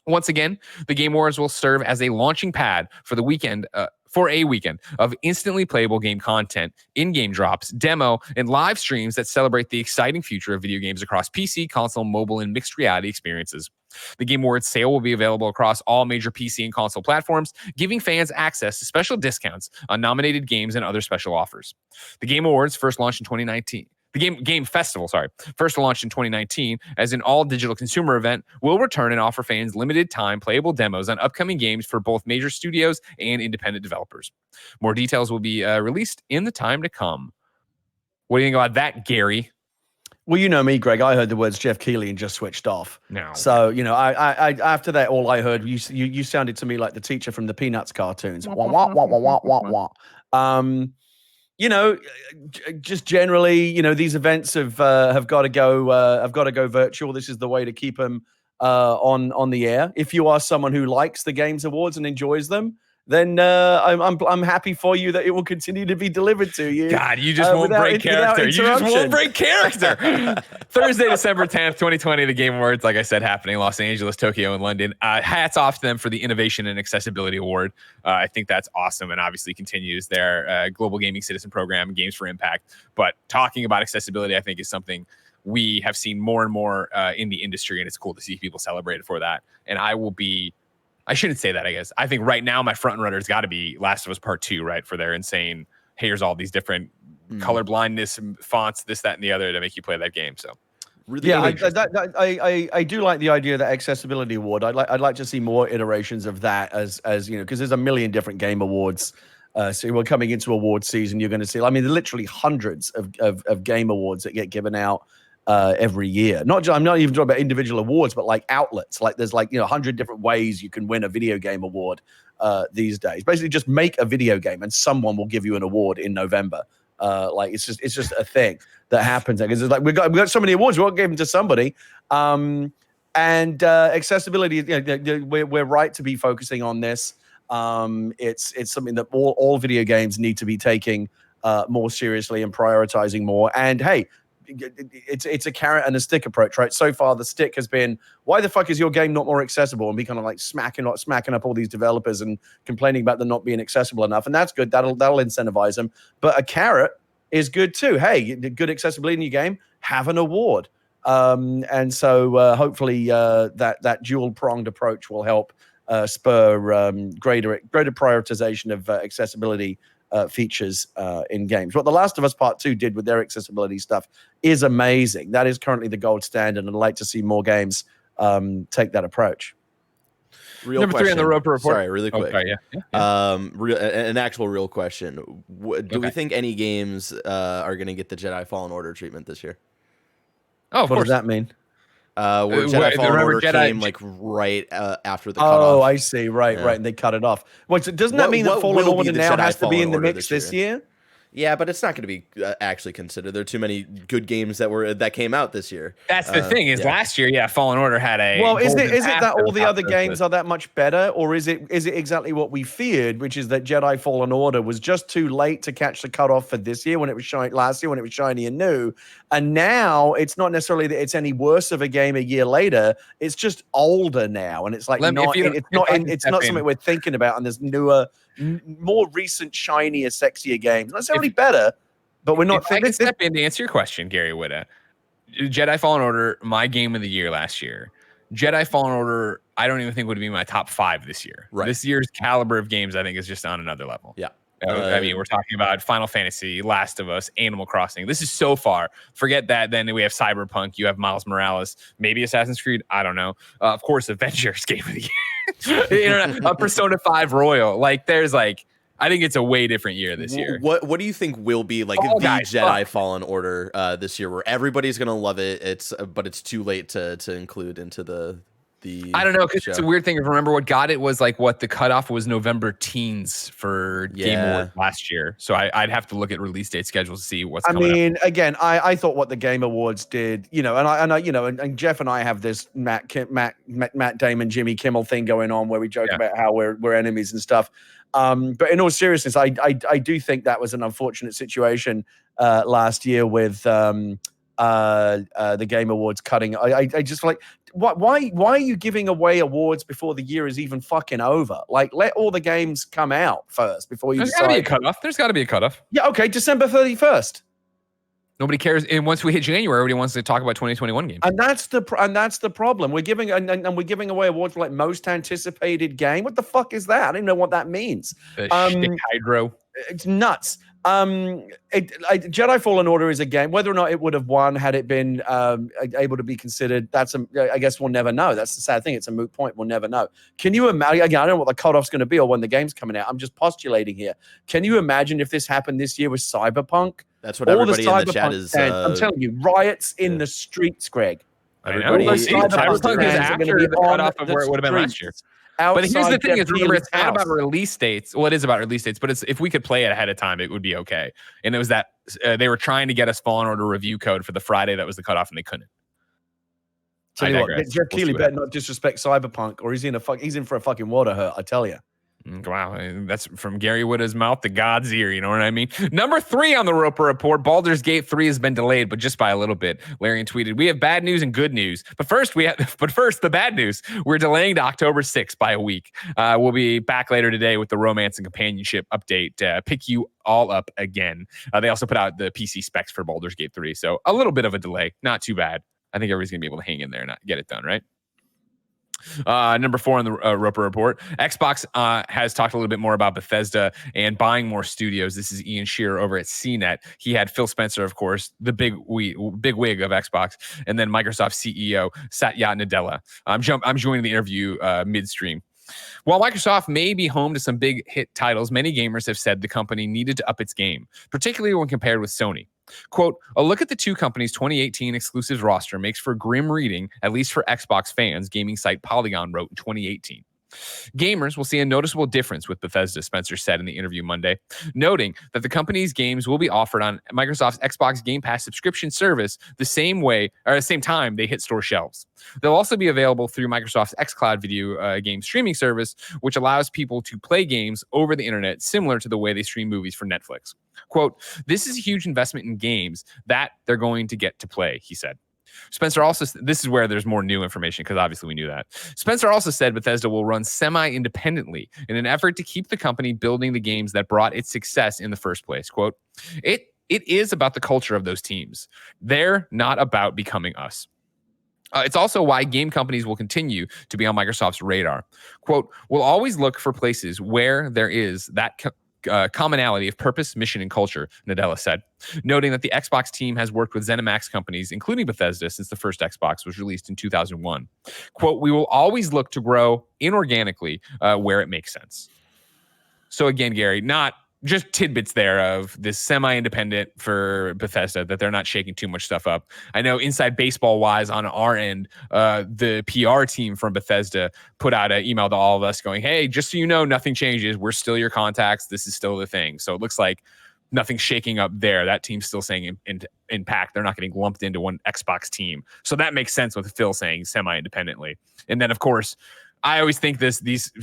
Once again, the Game Awards will serve as a launching pad for the weekend, for a weekend of instantly playable game content, in-game drops, demo, and live streams that celebrate the exciting future of video games across PC, console, mobile, and mixed reality experiences. The Game Awards sale will be available across all major PC and console platforms, giving fans access to special discounts on nominated games and other special offers. The Game Awards first launched in 2019. The Game Festival, first launched in 2019 as an all-digital consumer event, will return and offer fans limited time playable demos on upcoming games for both major studios and independent developers. More details will be released in the time to come. What do you think about that, Gary? Well, you know me, Greg. I heard the words Jeff Keighley and just switched off. No. So, I after that, all I heard, you sounded to me like the teacher from the Peanuts cartoons. Wah, wah, wah, wah, wah, wah, wah. Just generally, these events have got to go virtual. This is the way to keep them on the air. If you are someone who likes the Games Awards and enjoys them, then I'm happy for you that it will continue to be delivered to you. God, you just won't break character. You just won't break character. Thursday, December 10th, 2020, the Game Awards, like I said, happening in Los Angeles, Tokyo, and London. Hats off to them for the Innovation and Accessibility Award. I think that's awesome, and obviously continues their Global Gaming Citizen Program, Games for Impact. But talking about accessibility, I think, is something we have seen more and more in the industry, and it's cool to see people celebrated for that. And I shouldn't say that, I guess. I think right now my front runner's got to be Last of Us Part 2, right? For their insane, here's all these different color blindness fonts, this, that, and the other to make you play that game. So, really, yeah, I do like the idea of the accessibility award. I'd like to see more iterations of that as because there's a million different game awards. So we're coming into award season. You're going to see, there are literally hundreds of game awards that get given out every year. I'm not even talking about individual awards, but like outlets. Like there's 100 different ways you can win a video game award these days. Basically, just make a video game and someone will give you an award in November. It's just a thing that happens because it's like we got so many awards, we won't give them to somebody. And accessibility, we're right to be focusing on this. It's something that all video games need to be taking more seriously and prioritizing more. And hey, it's a carrot and a stick approach, right? So far, the stick has been, why the fuck is your game not more accessible? And we kind of like smacking up all these developers and complaining about them not being accessible enough. And that's good. That'll incentivize them. But a carrot is good too. Hey, good accessibility in your game, have an award. And so hopefully that dual-pronged approach will help spur greater prioritization of accessibility features in games. What The Last of Us Part 2 did with their accessibility stuff is amazing. That is currently the gold standard, and I'd like to see more games take that approach. Number 3 on the Roper Report. Sorry, really quick. Okay, yeah. An actual real question. Do we think any games are going to get the Jedi Fallen Order treatment this year? Oh, of what course. does that mean? Where Jedi Fallen Order came right after the cutoff. Oh, I see. Right. And they cut it off. Wait, so doesn't that mean that Fallen Order now has to be in the mix this year? Yeah, but it's not going to be actually considered. There are too many good games that came out this year. That's the thing is last year, Fallen Order had a. Well, is it that all the other games are that much better, or is it exactly what we feared, which is that Jedi Fallen Order was just too late to catch the cutoff for this year when it was last year when it was shiny and new, and now it's not necessarily that it's any worse of a game a year later. It's just older now, and it's like it's not something we're thinking about. And there's newer, more recent, shinier, sexier games. Not necessarily better, but we're not. If I can step in to answer your question, Gary Whitta. Jedi Fallen Order, my game of the year last year. Jedi Fallen Order, I don't even think would be my top 5 this year. Right. This year's caliber of games, I think, is just on another level. Yeah. I mean, we're talking about Final Fantasy, Last of Us, Animal Crossing. This is so far. Forget that. Then we have Cyberpunk. You have Miles Morales. Maybe Assassin's Creed. I don't know. Of course, Avengers Game of the Year. A Persona 5 Royal. I think it's a way different year this year. What do you think will be the Jedi Fallen Order this year, where everybody's gonna love it? But it's too late to include into the the I don't know, because show. it's a weird thing. Remember what got it was like what the cutoff was November teens for Game Awards last year. So I'd have to look at release date schedules to see what's coming up. I mean, again, I thought what the Game Awards did, you know, and I you know, and Jeff and I have this Matt Damon, Jimmy Kimmel thing going on where we joke about how we're enemies and stuff. But in all seriousness, I do think that was an unfortunate situation last year with the Game Awards cutting. I just feel like, why are you giving away awards before the year is even fucking over? Like, let all the games come out first before you There's decide. got to be a cutoff. There's got to be a cutoff. Yeah, okay, December 31st. Nobody cares. And once we hit January, everybody wants to talk about 2021 games. And that's the problem. We're giving and we're giving away awards for like most anticipated game. What the fuck is that? I don't even know what that means. Shtick Hydro. It's nuts. Jedi Fallen Order is a game. Whether or not it would have won had it been able to be considered, I guess we'll never know. That's the sad thing. It's a moot point. We'll never know. Can you imagine? Again, I don't know what the cutoff's going to be or when the game's coming out. I'm just postulating here. Can you imagine if this happened this year with Cyberpunk? That's what everybody in the chat is. I'm telling you, riots in the streets, Greg. Cyberpunk is after the cutoff of where it would have been last year. But here's the thing: remember, it's not about release dates. Well, it is about release dates, but if we could play it ahead of time, it would be okay. And it was that they were trying to get us Fallen Order review code for the Friday that was the cutoff, and they couldn't. Tell you what, Jeff Keighley better not disrespect Cyberpunk, or he's in for a fucking water hurt. I tell you. Wow, that's from Gary Whitta's mouth to God's ear. You know what I mean? Number 3 on the Roper Report, Baldur's Gate 3 has been delayed, but just by a little bit. Larian tweeted, "We have bad news and good news, but first the bad news. We're delaying to October 6th by a week. We'll be back later today with the romance and companionship update. Pick you all up again." They also put out the PC specs for Baldur's Gate 3, so a little bit of a delay, not too bad. I think everybody's gonna be able to hang in there and get it done, right? Number 4 on the Roper Report, Xbox has talked a little bit more about Bethesda and buying more studios. This is Ian Shearer over at CNET. He had Phil Spencer, of course, the big wig of Xbox, and then Microsoft CEO Satya Nadella. I'm joining the interview midstream. While Microsoft may be home to some big hit titles, many gamers have said the company needed to up its game, particularly when compared with Sony. Quote, "A look at the two companies' 2018 exclusives roster makes for grim reading, at least for Xbox fans," gaming site Polygon wrote in 2018. "Gamers will see a noticeable difference with Bethesda," Spencer said in the interview Monday, noting that the company's games will be offered on Microsoft's Xbox Game Pass subscription service the same time they hit store shelves. They'll also be available through Microsoft's xCloud video game streaming service, which allows people to play games over the internet, similar to the way they stream movies for Netflix. Quote, "This is a huge investment in games that they're going to get to play," he said. Spencer also, this is where there's more new information because obviously we knew that. Spencer also said Bethesda will run semi-independently in an effort to keep the company building the games that brought its success in the first place. Quote, It is about the culture of those teams. They're not about becoming us. It's also why game companies will continue to be on Microsoft's radar. Quote, "We'll always look for places where there is that commonality of purpose, mission, and culture," Nadella said, noting that the Xbox team has worked with ZeniMax companies, including Bethesda, since the first Xbox was released in 2001. Quote, "We will always look to grow inorganically where it makes sense." So again, Gary, not just tidbits there of this semi-independent for Bethesda, that they're not shaking too much stuff up. I know inside baseball-wise on our end, the PR team from Bethesda put out an email to all of us going, "Hey, just so you know, nothing changes. We're still your contacts. This is still the thing." So it looks like nothing's shaking up there. That team's still saying Impact. They're not getting lumped into one Xbox team. So that makes sense with Phil saying semi-independently. And then, of course, I always think these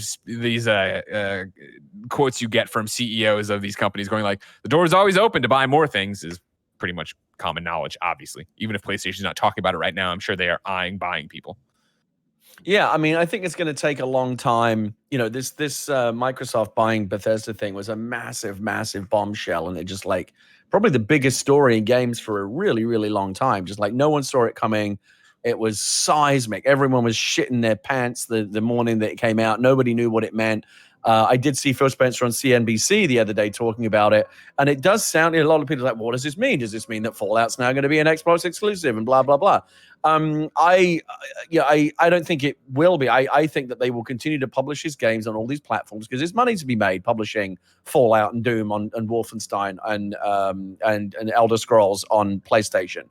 quotes you get from CEOs of these companies going like, "The door is always open to buy more things," is pretty much common knowledge, obviously. Even if PlayStation's not talking about it right now, I'm sure they are eyeing buying people. Yeah, I mean, I think it's going to take a long time. You know, this Microsoft buying Bethesda thing was a massive, massive bombshell, and it just like probably the biggest story in games for a really, really long time. Just like no one saw it coming. It was seismic. Everyone was shitting their pants the morning that it came out. Nobody knew what it meant. I did see Phil Spencer on CNBC the other day talking about it, and it does sound, a lot of people are like, "What does this mean? Does this mean that Fallout's now going to be an Xbox exclusive and blah, blah, blah?" I don't think it will be. I think that they will continue to publish his games on all these platforms because there's money to be made publishing Fallout and Doom and Wolfenstein and Elder Scrolls on PlayStation.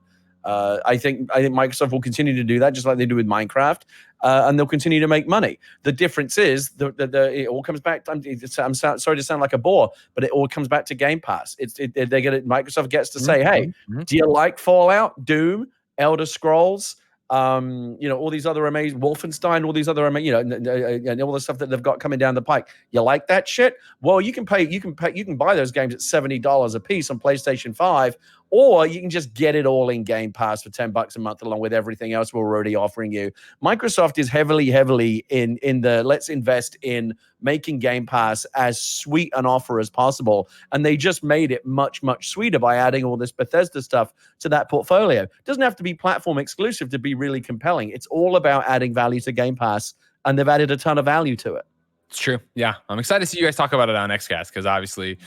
I think Microsoft will continue to do that, just like they do with Minecraft, and they'll continue to make money. The difference is it all comes back. I'm sorry to sound like a bore, but it all comes back to Game Pass. Microsoft gets to say, hey, do you like Fallout, Doom, Elder Scrolls? All these other amazing Wolfenstein, all these other and all the stuff that they've got coming down the pike. You like that shit? Well, you can buy those games at $70 a piece on PlayStation 5, or you can just get it all in Game Pass for $10 a month, along with everything else we're already offering you. Microsoft is heavily in the let's invest in making Game Pass as sweet an offer as possible, and they just made it much sweeter by adding all this Bethesda stuff to that portfolio. It doesn't have to be platform exclusive to be really compelling. It's all about adding value to Game Pass, and they've added a ton of value to it. It's true. Yeah, I'm excited to see you guys talk about it on XCast, because obviously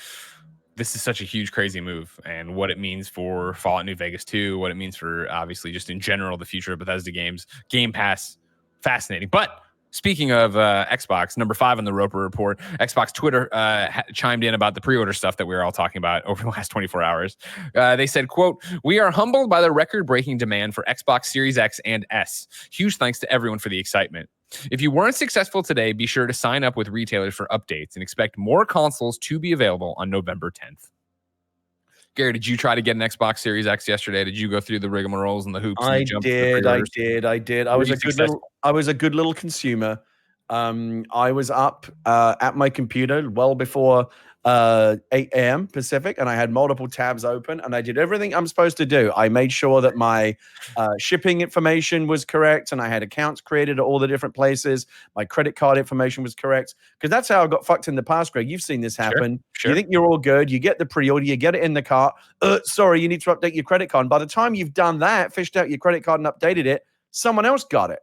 this is such a huge, crazy move, and what it means for Fallout New Vegas 2, what it means for, obviously, just in general, the future of Bethesda games. Game Pass, fascinating. But speaking of Xbox, number 5 on the Roper Report, Xbox Twitter chimed in about the pre-order stuff that we were all talking about over the last 24 hours. They said, quote, "We are humbled by the record-breaking demand for Xbox Series X and S. Huge thanks to everyone for the excitement. If you weren't successful today, be sure to sign up with retailers for updates and expect more consoles to be available on November 10th. Gary, did you try to get an Xbox Series X yesterday? Did you go through the rigmaroles and the hoops? I did. I was a good little consumer. I was up at my computer well before 8 a.m. Pacific, and I had multiple tabs open, and I did everything I'm supposed to do. I made sure that my shipping information was correct, and I had accounts created at all the different places. My credit card information was correct, because that's how I got fucked in the past, Greg. You've seen this happen. Sure. You think you're all good. You get the pre-order. You get it in the cart. Sorry, you need to update your credit card. And by the time you've done that, fished out your credit card and updated it, someone else got it.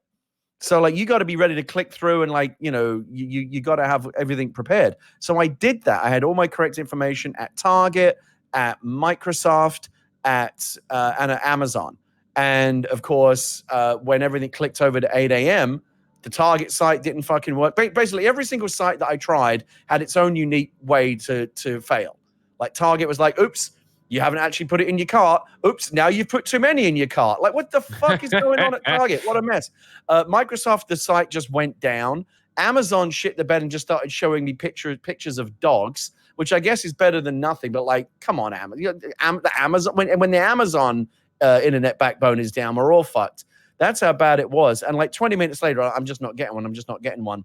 So, like, you got to be ready to click through, and, like, you got to have everything prepared. So I did that. I had all my correct information at Target, at Microsoft, and at Amazon. And, of course, when everything clicked over to 8 a.m., the Target site didn't fucking work. Basically, every single site that I tried had its own unique way to fail. Like, Target was like, oops, you haven't actually put it in your cart. Oops, now you've put too many in your cart. Like, what the fuck is going on at Target? What a mess. Microsoft, the site just went down. Amazon shit the bed and just started showing me pictures of dogs, which I guess is better than nothing. But, like, come on, Amazon. When the Amazon internet backbone is down, we're all fucked. That's how bad it was. And, like, 20 minutes later, I'm just not getting one.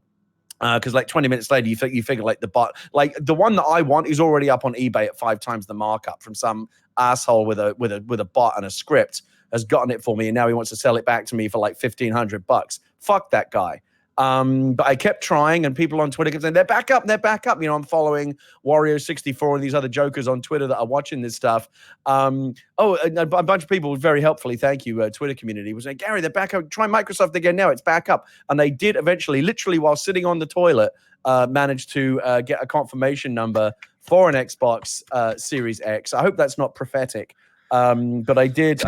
Because like 20 minutes later, you figure like the bot, like the one that I want is already up on eBay at 5 times the markup from some asshole with a bot and a script has gotten it for me, and now he wants to sell it back to me for like $1,500. Fuck that guy. But I kept trying, and people on Twitter kept saying, they're back up. I'm following Wario64 and these other jokers on Twitter that are watching this stuff. A bunch of people very helpfully, thank you, Twitter community, was saying, Gary, they're back up. Try Microsoft again now. It's back up. And they did eventually, literally while sitting on the toilet, manage to get a confirmation number for an Xbox Series X. I hope that's not prophetic. But I did.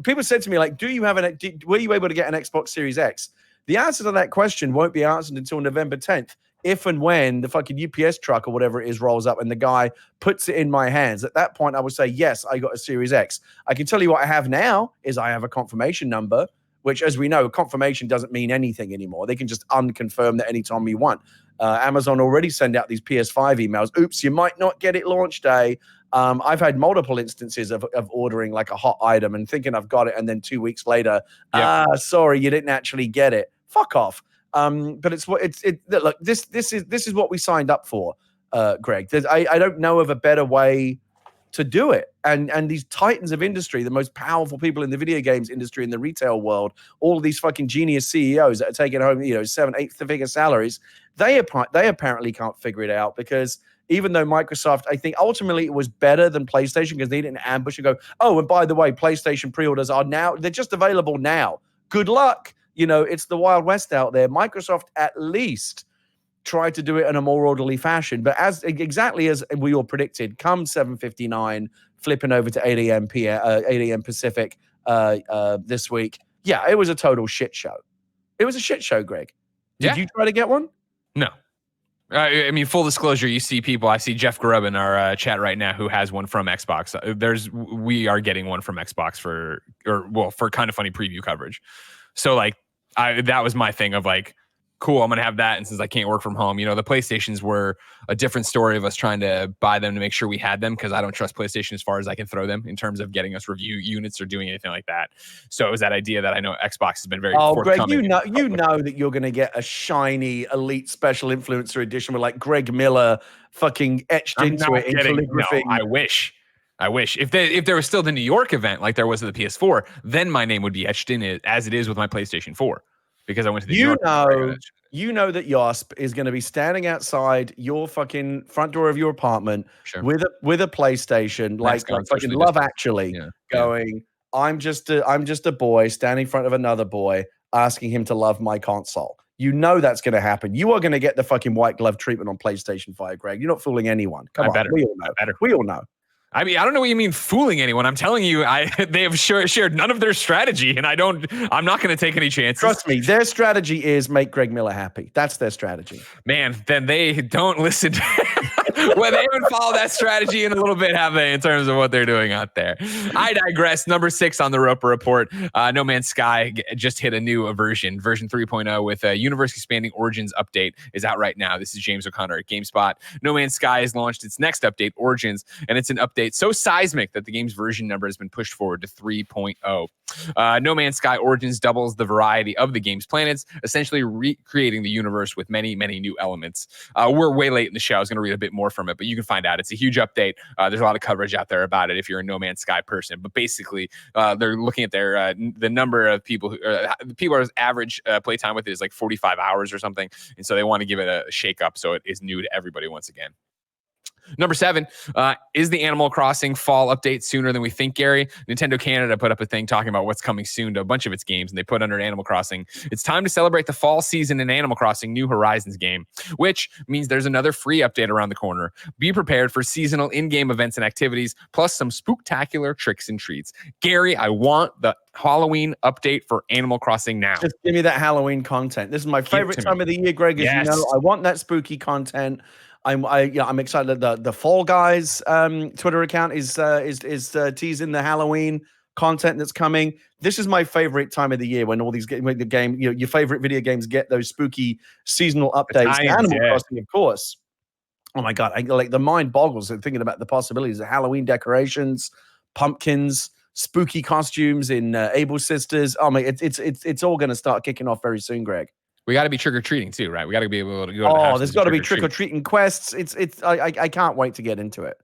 People said to me, like, were you able to get an Xbox Series X? The answer to that question won't be answered until November 10th, if and when the fucking UPS truck or whatever it is rolls up and the guy puts it in my hands. At that point, I would say, yes, I got a Series X. I can tell you what I have now is I have a confirmation number, which, as we know, confirmation doesn't mean anything anymore. They can just unconfirm that anytime you want. Amazon already send out these PS5 emails. Oops, you might not get it launch day. I've had multiple instances of ordering like a hot item and thinking I've got it, and then 2 weeks later, sorry, you didn't actually get it. Fuck off. But look, this is what we signed up for, Greg. I don't know of a better way to do it. And these titans of industry, the most powerful people in the video games industry, in the retail world, all of these fucking genius CEOs that are taking home, 7-8 figure salaries, they apparently can't figure it out, because even though Microsoft, I think ultimately it was better than PlayStation, because they didn't ambush and go, oh, and by the way, PlayStation pre-orders they're just available now. Good luck. It's the Wild West out there. Microsoft at least tried to do it in a more orderly fashion. But exactly as we all predicted, come 7:59, flipping over to 8 a.m. Pacific this week, yeah, it was a total shit show. It was a shit show, Greg. Did you try to get one? No. I mean, full disclosure, you see people. I see Jeff Grubb in our chat right now who has one from Xbox. We are getting one from Xbox for Kind of Funny preview coverage. So like, that was my thing of like, cool, I'm gonna have that. And since I can't work from home, the PlayStations were a different story of us trying to buy them to make sure we had them, because I don't trust PlayStation as far as I can throw them in terms of getting us review units or doing anything like that. So it was that idea that I know Xbox has been very Greg, forthcoming. you know that you're gonna get a shiny elite special influencer edition with like Greg Miller fucking etched into it in calligraphy. No, I wish. If there was still the New York event like there was at the PS4, then my name would be etched in it as it is with my PlayStation 4. Because I went to the New York. You know that Yosp is going to be standing outside your fucking front door of your apartment with a PlayStation, like fucking Love Actually, going, I'm just a boy standing in front of another boy asking him to love my console. You know that's going to happen. You are going to get the fucking white glove treatment on PlayStation 5, Greg. You're not fooling anyone. Come on, we all know. We all know. I mean, I don't know what you mean fooling anyone. I'm telling you, they have shared none of their strategy, and I'm not going to take any chances. Trust me, their strategy is make Greg Miller happy. That's their strategy. Man, then they don't listen to well, they haven't followed that strategy in a little bit, have they, in terms of what they're doing out there? I digress. Number 6 on the Roper Report. No Man's Sky just hit a new version 3.0 with a universe expanding Origins update is out right now. This is James O'Connor at GameSpot. No Man's Sky has launched its next update, Origins, and it's an update so seismic that the game's version number has been pushed forward to 3.0. No Man's Sky Origins doubles the variety of the game's planets, essentially recreating the universe with many, many new elements. We're way late in the show. I was going to read a bit more from it, but you can find out. It's a huge update. There's a lot of coverage out there about it if you're a No Man's Sky person. But basically, they're looking at their the number of people whose average playtime with it is like 45 hours or something, and so they want to give it a shake up so it is new to everybody once again. Number 7, is the Animal Crossing fall update sooner than we think, Gary? Nintendo Canada put up a thing talking about what's coming soon to a bunch of its games, and they put under Animal Crossing, it's time to celebrate the fall season in Animal Crossing New Horizons game, which means there's another free update around the corner. Be prepared for seasonal in-game events and activities, plus some spooktacular tricks and treats. Gary, I want the Halloween update for Animal Crossing now. Just give me that Halloween content. This is my favorite time of the year, Greg, as you know. I want that spooky content. I'm excited that the Fall Guys Twitter account is teasing the Halloween content that's coming. This is my favorite time of the year when all these your favorite video games get those spooky seasonal updates. Animal Crossing, of course. Oh my god, the mind boggles at thinking about the possibilities of Halloween decorations, pumpkins, spooky costumes in Able Sisters. Oh my, it's all going to start kicking off very soon, Greg. We got to be trick-or-treating too, right? We got to be able to go to there's got to be trick-or-treating quests. I can't wait to get into it.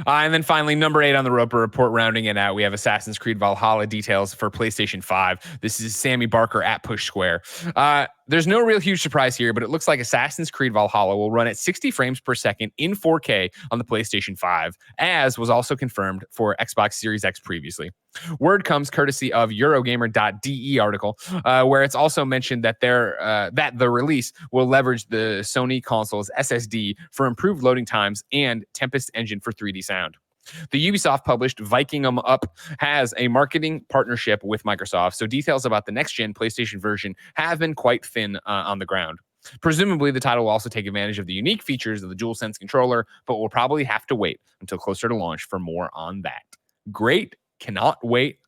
And then finally, number 8 on the Roper Report, rounding it out, we have Assassin's Creed Valhalla details for PlayStation 5. This is Sammy Barker at Push Square. There's no real huge surprise here, but it looks like Assassin's Creed Valhalla will run at 60 frames per second in 4K on the PlayStation 5, as was also confirmed for Xbox Series X previously. Word comes courtesy of Eurogamer.de article, where it's also mentioned that that the release will leverage the Sony console's SSD for improved loading times and Tempest engine for 3D sound. The Ubisoft-published Viking 'em Up has a marketing partnership with Microsoft, so details about the next-gen PlayStation version have been quite thin on the ground. Presumably, the title will also take advantage of the unique features of the DualSense controller, but we'll probably have to wait until closer to launch for more on that. Great. Cannot wait.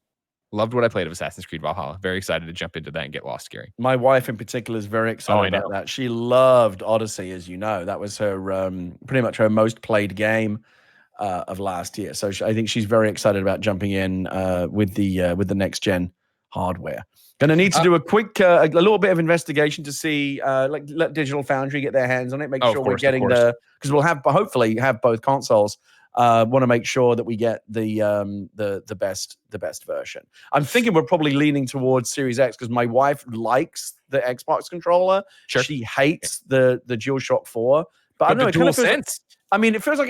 Loved what I played of Assassin's Creed Valhalla. Very excited to jump into that and get lost, Gary. My wife in particular is very excited about that. She loved Odyssey, as you know. That was her pretty much her most played game of last year. So I think she's very excited about jumping in with the next gen hardware. Going to need to do a quick, a little bit of investigation to see, let Digital Foundry get their hands on it. Make sure we're getting because we'll hopefully have both consoles. Want to make sure that we get the best version. I'm thinking we're probably leaning towards Series X because my wife likes the Xbox controller. Sure. She hates the DualShock 4, but I don't know. It kind of feels it feels like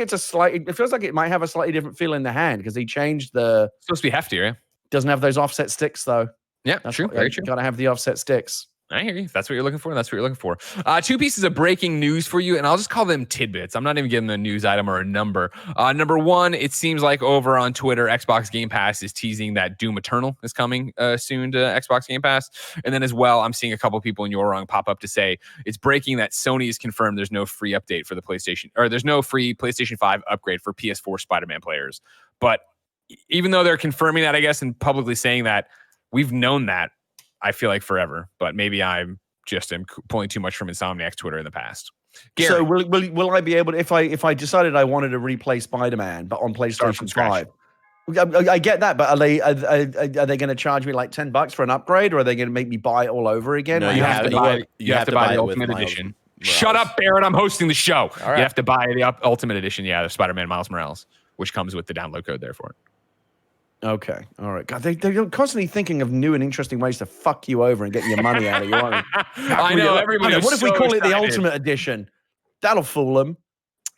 it feels like it might have a slightly different feel in the hand because he changed the. It's supposed to be heftier. Yeah. Doesn't have those offset sticks though. Yeah, true. Very true. Got to have the offset sticks. I hear you. If that's what you're looking for, that's what you're looking for. Two pieces of breaking news for you, and I'll just call them tidbits. I'm not even giving them a news item or a number. Number one, it seems like over on Twitter, Xbox Game Pass is teasing that Doom Eternal is coming soon to Xbox Game Pass. And then as well, I'm seeing a couple people in Your Wrong pop up to say it's breaking that Sony has confirmed there's no free update for the PlayStation, or there's no free PlayStation 5 upgrade for PS4 Spider-Man players. But even though they're confirming that, I guess, and publicly saying that, we've known that, I feel like forever, but maybe I'm just am pulling too much from Insomniac's Twitter in the past. Gary, so will I be able to, if I decided I wanted to replay Spider-Man, but on PlayStation 5? I get that, but are they going to charge me like $10 for an upgrade, or are they going to make me buy it all over again? No, you have to buy the Ultimate Edition. Shut up, Barrett! I'm hosting the show. All right. You have to buy the Ultimate Edition, the Spider-Man Miles Morales, which comes with the download code there for it. Okay, all right. God, they're constantly thinking of new and interesting ways to fuck you over and get your money out of you. I know, everybody. What if we call it the Ultimate Edition? That'll fool them.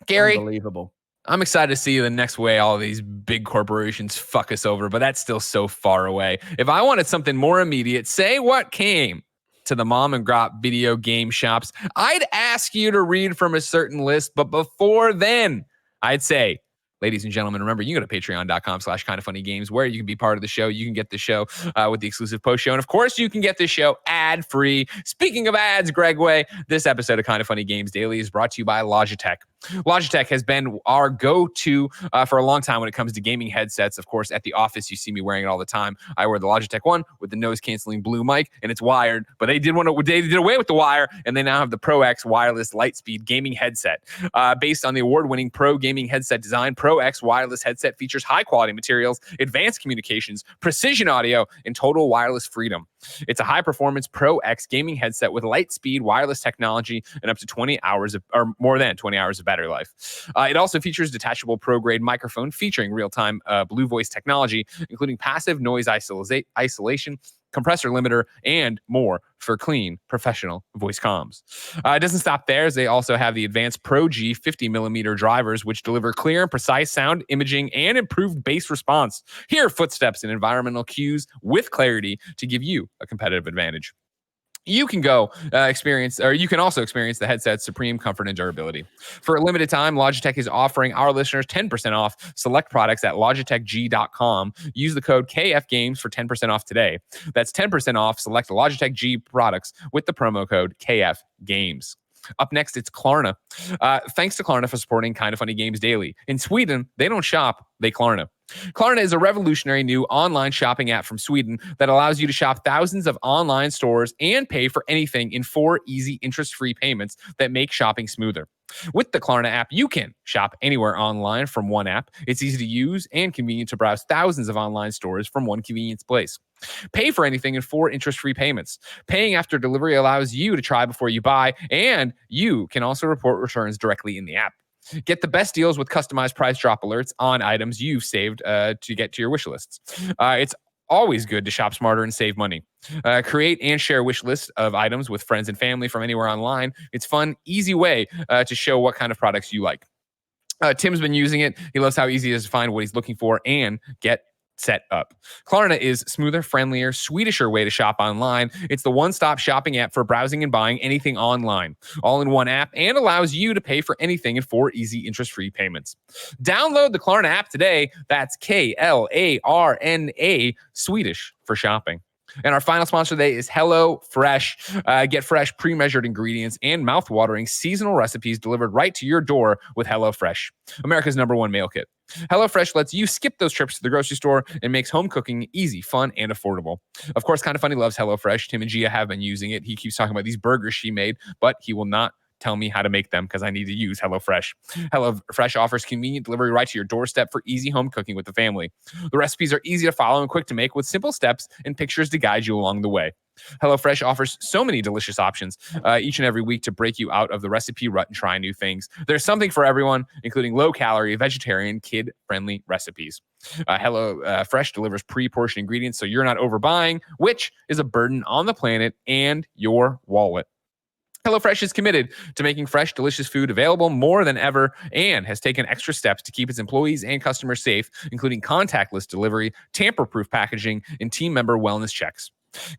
Gary, unbelievable. I'm excited to see the next way all these big corporations fuck us over, but that's still so far away. If I wanted something more immediate, say what came to the mom and grop video game shops, I'd ask you to read from a certain list, but before then, I'd say, ladies and gentlemen, remember, you go to patreon.com/kindoffunnygames where you can be part of the show. You can get the show with the exclusive post show. And of course, you can get this show ad free. Speaking of ads, Greg Way, this episode of Kind of Funny Games Daily is brought to you by Logitech. Logitech has been our go-to for a long time when it comes to gaming headsets. Of course, at the office, you see me wearing it all the time. I wear the Logitech one with the noise-canceling blue mic, and it's wired. But they did away with the wire, and they now have the Pro X wireless Lightspeed gaming headset. Based on the award-winning Pro gaming headset design, Pro X wireless headset features high-quality materials, advanced communications, precision audio, and total wireless freedom. It's a high-performance Pro X gaming headset with Lightspeed wireless technology and up to 20 hours or more than 20 hours of battery life. It also features detachable pro-grade microphone featuring real-time Blue Voice technology, including passive noise isolation, compressor limiter, and more for clean, professional voice comms. It doesn't stop there, as they also have the advanced Pro G 50mm drivers, which deliver clear and precise sound imaging and improved bass response. Hear footsteps and environmental cues with clarity to give you a competitive advantage. You can also experience the headset's supreme comfort and durability. For a limited time, Logitech is offering our listeners 10% off select products at logitechg.com. Use the code KFGames for 10% off today. That's 10% off select Logitech G products with the promo code KFGames. Up next, it's KLARNA. Thanks to KLARNA for supporting Kind of Funny Games Daily. In Sweden, they don't shop, they KLARNA. KLARNA is a revolutionary new online shopping app from Sweden that allows you to shop thousands of online stores and pay for anything in 4 easy interest-free payments that make shopping smoother. With the KLARNA app, you can shop anywhere online from one app. It's easy to use and convenient to browse thousands of online stores from one convenience place. Pay for anything in 4 interest-free payments. Paying after delivery allows you to try before you buy, and you can also report returns directly in the app. Get the best deals with customized price drop alerts on items you've saved to get to your wish lists. It's always good to shop smarter and save money. Create and share wish lists of items with friends and family from anywhere online. It's fun, easy way to show what kind of products you like. Tim's been using it. He loves how easy it is to find what he's looking for and get set up. KLARNA is smoother, friendlier, Swedisher way to shop online. It's the one-stop shopping app for browsing and buying anything online, all in one app, and allows you to pay for anything in 4 easy interest-free payments. Download the KLARNA app today. That's KLARNA, Swedish for shopping. And our final sponsor today is HelloFresh. Get fresh, pre-measured ingredients and mouth-watering seasonal recipes delivered right to your door with HelloFresh, America's #1 meal kit. HelloFresh lets you skip those trips to the grocery store and makes home cooking easy, fun, and affordable. Of course, Kind of Funny loves HelloFresh. Tim and Gia have been using it. He keeps talking about these burgers she made, but he will not tell me how to make them because I need to use HelloFresh. HelloFresh offers convenient delivery right to your doorstep for easy home cooking with the family. The recipes are easy to follow and quick to make with simple steps and pictures to guide you along the way. HelloFresh offers so many delicious options each and every week to break you out of the recipe rut and try new things. There's something for everyone, including low-calorie, vegetarian, kid-friendly recipes. HelloFresh delivers pre-portioned ingredients so you're not overbuying, which is a burden on the planet and your wallet. HelloFresh is committed to making fresh, delicious food available more than ever and has taken extra steps to keep its employees and customers safe, including contactless delivery, tamper-proof packaging, and team member wellness checks.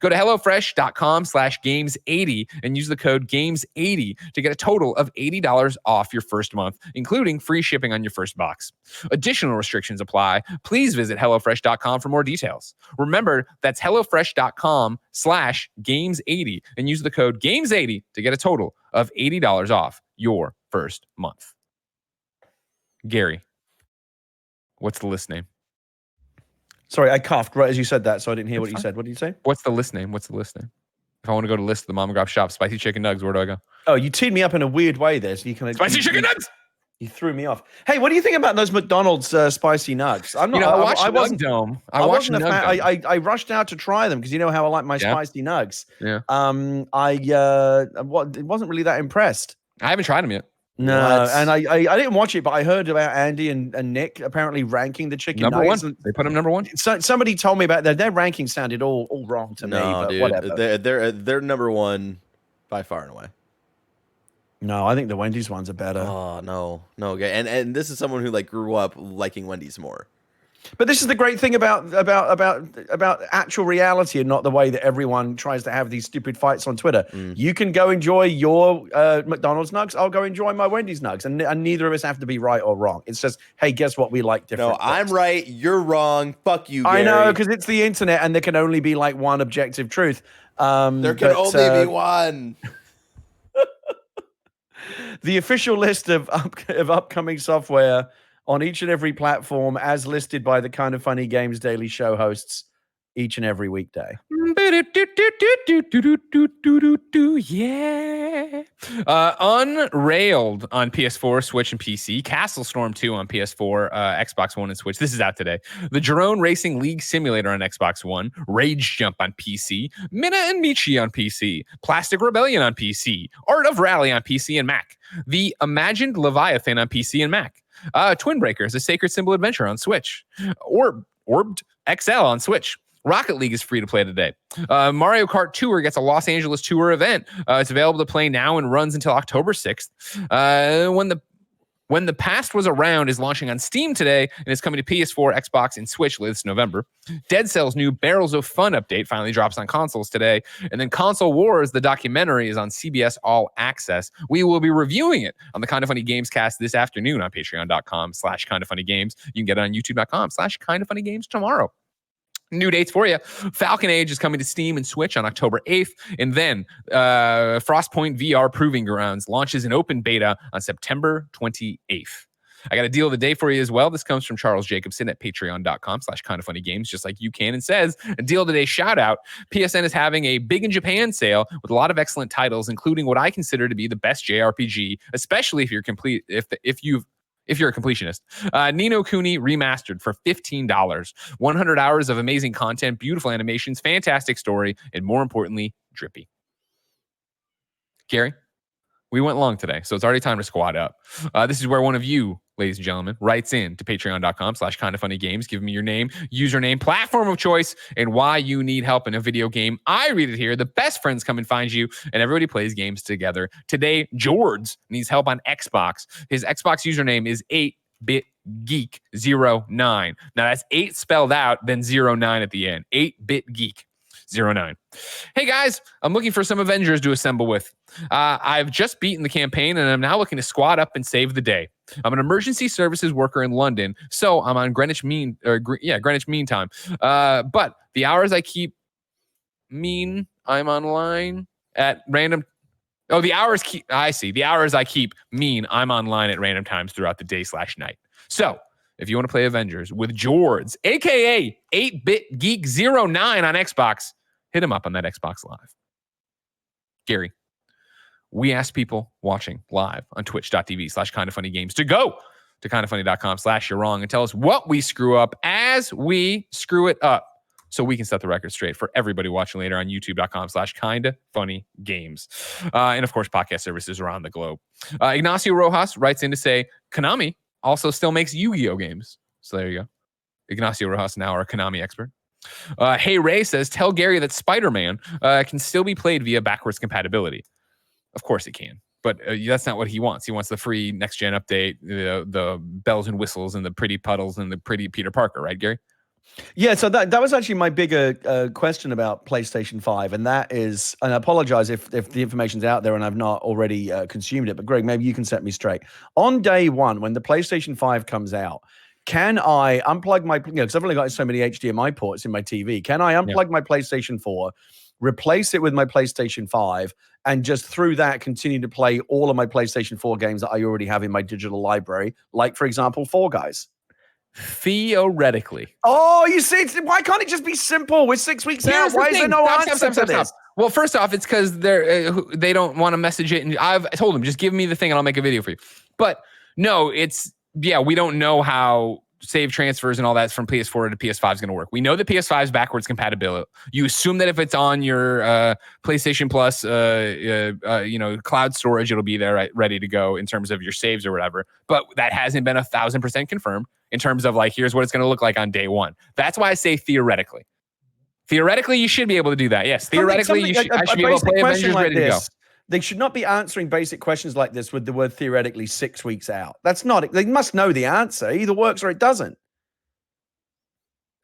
Go to HelloFresh.com/games80 and use the code games80 to get a total of $80 off your first month, including free shipping on your first box. Additional restrictions apply. Please visit HelloFresh.com for more details. Remember, that's HelloFresh.com/games80 and use the code games80 to get a total of $80 off your first month. Gary, what's the list name? Sorry, I coughed right as you said that, so I didn't hear what you said. What did you say? What's the list name? If I want to go to list the Mom and Grop shop, spicy chicken nugs, where do I go? Oh, you teed me up in a weird way there. So you kind of spicy chicken nugs. You threw me off. Hey, what do you think about those McDonald's spicy nugs? I'm not. I watched Nug Dome. I wasn't a fan. I rushed out to try them because you know how I like my spicy nugs. Yeah. Wasn't really that impressed. I haven't tried them yet. No, and I didn't watch it, but I heard about Andy and Nick apparently ranking the chicken nuggets. Number one. They put them number one. So somebody told me about that. Their ranking sounded all wrong to me. But dude, whatever. They're number one by far and away. No, I think the Wendy's ones are better. Oh no. And this is someone who like grew up liking Wendy's more. But this is the great thing about actual reality and not the way that everyone tries to have these stupid fights on Twitter. You can go enjoy your McDonald's nugs. I'll go enjoy my Wendy's nugs. And neither of us have to be right or wrong. It's just, hey, guess what? We like different things. I'm right. You're wrong. Fuck you, Gary. I know, because it's the internet and there can only be like one objective truth. There can only be one. The official list of upcoming software on each and every platform as listed by the Kind of Funny Games Daily Show hosts each and every weekday. Yeah. Unrailed on PS4, Switch, and PC. Castle Storm 2 on PS4, Xbox One, and Switch. This is out today. The Drone Racing League Simulator on Xbox One. Rage Jump on PC. Minna and Michi on PC. Plastic Rebellion on PC. Art of Rally on PC and Mac. The Imagined Leviathan on PC and Mac. Twin Breakers, a Sacred Symbol Adventure on Switch. Orbed XL on Switch. Rocket League is free to play today. Mario Kart Tour gets a Los Angeles Tour event. It's available to play now and runs until October 6th. When the Past Was Around is launching on Steam today and is coming to PS4, Xbox, and Switch this November. Dead Cell's new Barrels of Fun update finally drops on consoles today. And then Console Wars, the documentary, is on CBS All Access. We will be reviewing it on the Kind of Funny Games cast this afternoon on patreon.com/kindoffunnygames. You can get it on youtube.com/kindoffunnygames tomorrow. New dates for you. Falcon Age is coming to Steam and Switch on October 8th. And then Frostpoint VR Proving Grounds launches in open beta on September 28th. I got a deal of the day for you as well. This comes from Charles Jakobsen at patreon.com/kindoffunnygames, just like you can, and says, a deal of the day shout out. PSN is having a Big in Japan sale with a lot of excellent titles, including what I consider to be the best JRPG, especially if you're if you're a completionist. Ni no Kuni remastered for $15. 100 hours of amazing content, beautiful animations, fantastic story, and more importantly, drippy. Gary, we went long today, so it's already time to squat up. This is where one of you, ladies and gentlemen, writes in to patreon.com/kindoffunnygames. Give me your name, username, platform of choice, and why you need help in a video game. I read it here. The best friends come and find you, and everybody plays games together. Today, Jords needs help on Xbox. His Xbox username is 8bitgeek09. Now, that's 8 spelled out, then 09 at the end. 8bitgeek09. Hey guys, I'm looking for some Avengers to assemble with. I've just beaten the campaign and I'm now looking to squad up and save the day. I'm an emergency services worker in London, so I'm on Greenwich Mean Time. But the hours I keep I'm online at random. Oh, the hours I keep I'm online at random times throughout the day/night. So if you want to play Avengers with Jords, aka 8bitgeek09 on Xbox, hit him up on that Xbox Live. Gary, we asked people watching live on twitch.tv/kindoffunnygames to go to kindoffunny.com/you're wrong and tell us what we screw up as we screw it up so we can set the record straight for everybody watching later on youtube.com/kindoffunnygames. And of course, podcast services around the globe. Ignacio Rojas writes in to say, Konami also still makes Yu-Gi-Oh games. So there you go. Ignacio Rojas, now our Konami expert. Hey Ray says, tell Gary that Spider-Man can still be played via backwards compatibility. Of course it can, but that's not what he wants. He wants the free next-gen update, the bells and whistles and the pretty puddles and the pretty Peter Parker, right, Gary? Yeah, so that was actually my bigger question about PlayStation 5, and that is, and I apologize if the information's out there and I've not already consumed it, but Greg, maybe you can set me straight. On day one, when the PlayStation 5 comes out, can I unplug my, because I've only got so many HDMI ports in my TV, can I unplug my PlayStation 4, replace it with my PlayStation 5, and just through that continue to play all of my PlayStation 4 games that I already have in my digital library, like, for example, Fall Guys? Theoretically. Oh, you see, why can't it just be simple? We're 6 weeks out. Why is there no answer to this? Well, first off, it's because they don't want to message it. And I told them, just give me the thing and I'll make a video for you. But no, we don't know how save transfers and all that from PS4 to PS5 is going to work. We know that PS5 is backwards compatible. You assume that if it's on your PlayStation Plus, cloud storage, it'll be there right, ready to go in terms of your saves or whatever. But that hasn't been 1,000% confirmed in terms of like, here's what it's going to look like on day one. That's why I say theoretically. Theoretically, you should be able to do that. Yes, theoretically, I should be able to play Avengers ready to go. They should not be answering basic questions like this with the word theoretically 6 weeks out. That's not, they must know the answer. Either works or it doesn't.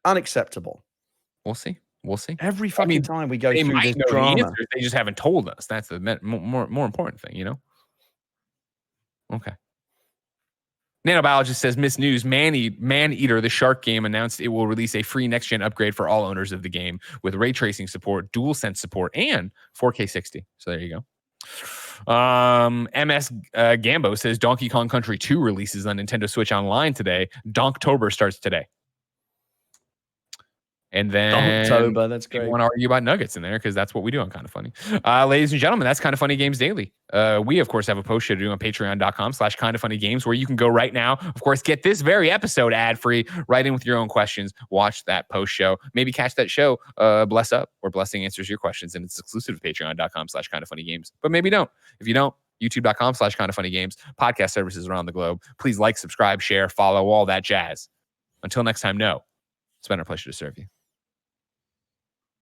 Unacceptable. We'll see. Every fucking time we go through this drama. The answers, they just haven't told us. That's the more important thing, you know? Okay. Nanobiologist says, Miss News, Man-Eater, the shark game, announced it will release a free next-gen upgrade for all owners of the game with ray tracing support, DualSense support, and 4K 60. So there you go. MS Gambo says Donkey Kong Country 2 releases on Nintendo Switch Online today. Donktober starts today. And then Donktober, that's great. You want to argue about nuggets in there because that's what we do on Kind of Funny. Ladies and gentlemen, that's Kind of Funny Games Daily. We, of course, have a post show to do on patreon.com/kindoffunnygames where you can go right now. Of course, get this very episode ad-free, write in with your own questions, watch that post show, maybe catch that show, Bless Up, where Blessing answers your questions, and it's exclusive to patreon.com/kindoffunnygames. But maybe don't. If you don't, youtube.com/kindoffunnygames, podcast services around the globe. Please like, subscribe, share, follow, all that jazz. Until next time, it's been our pleasure to serve you.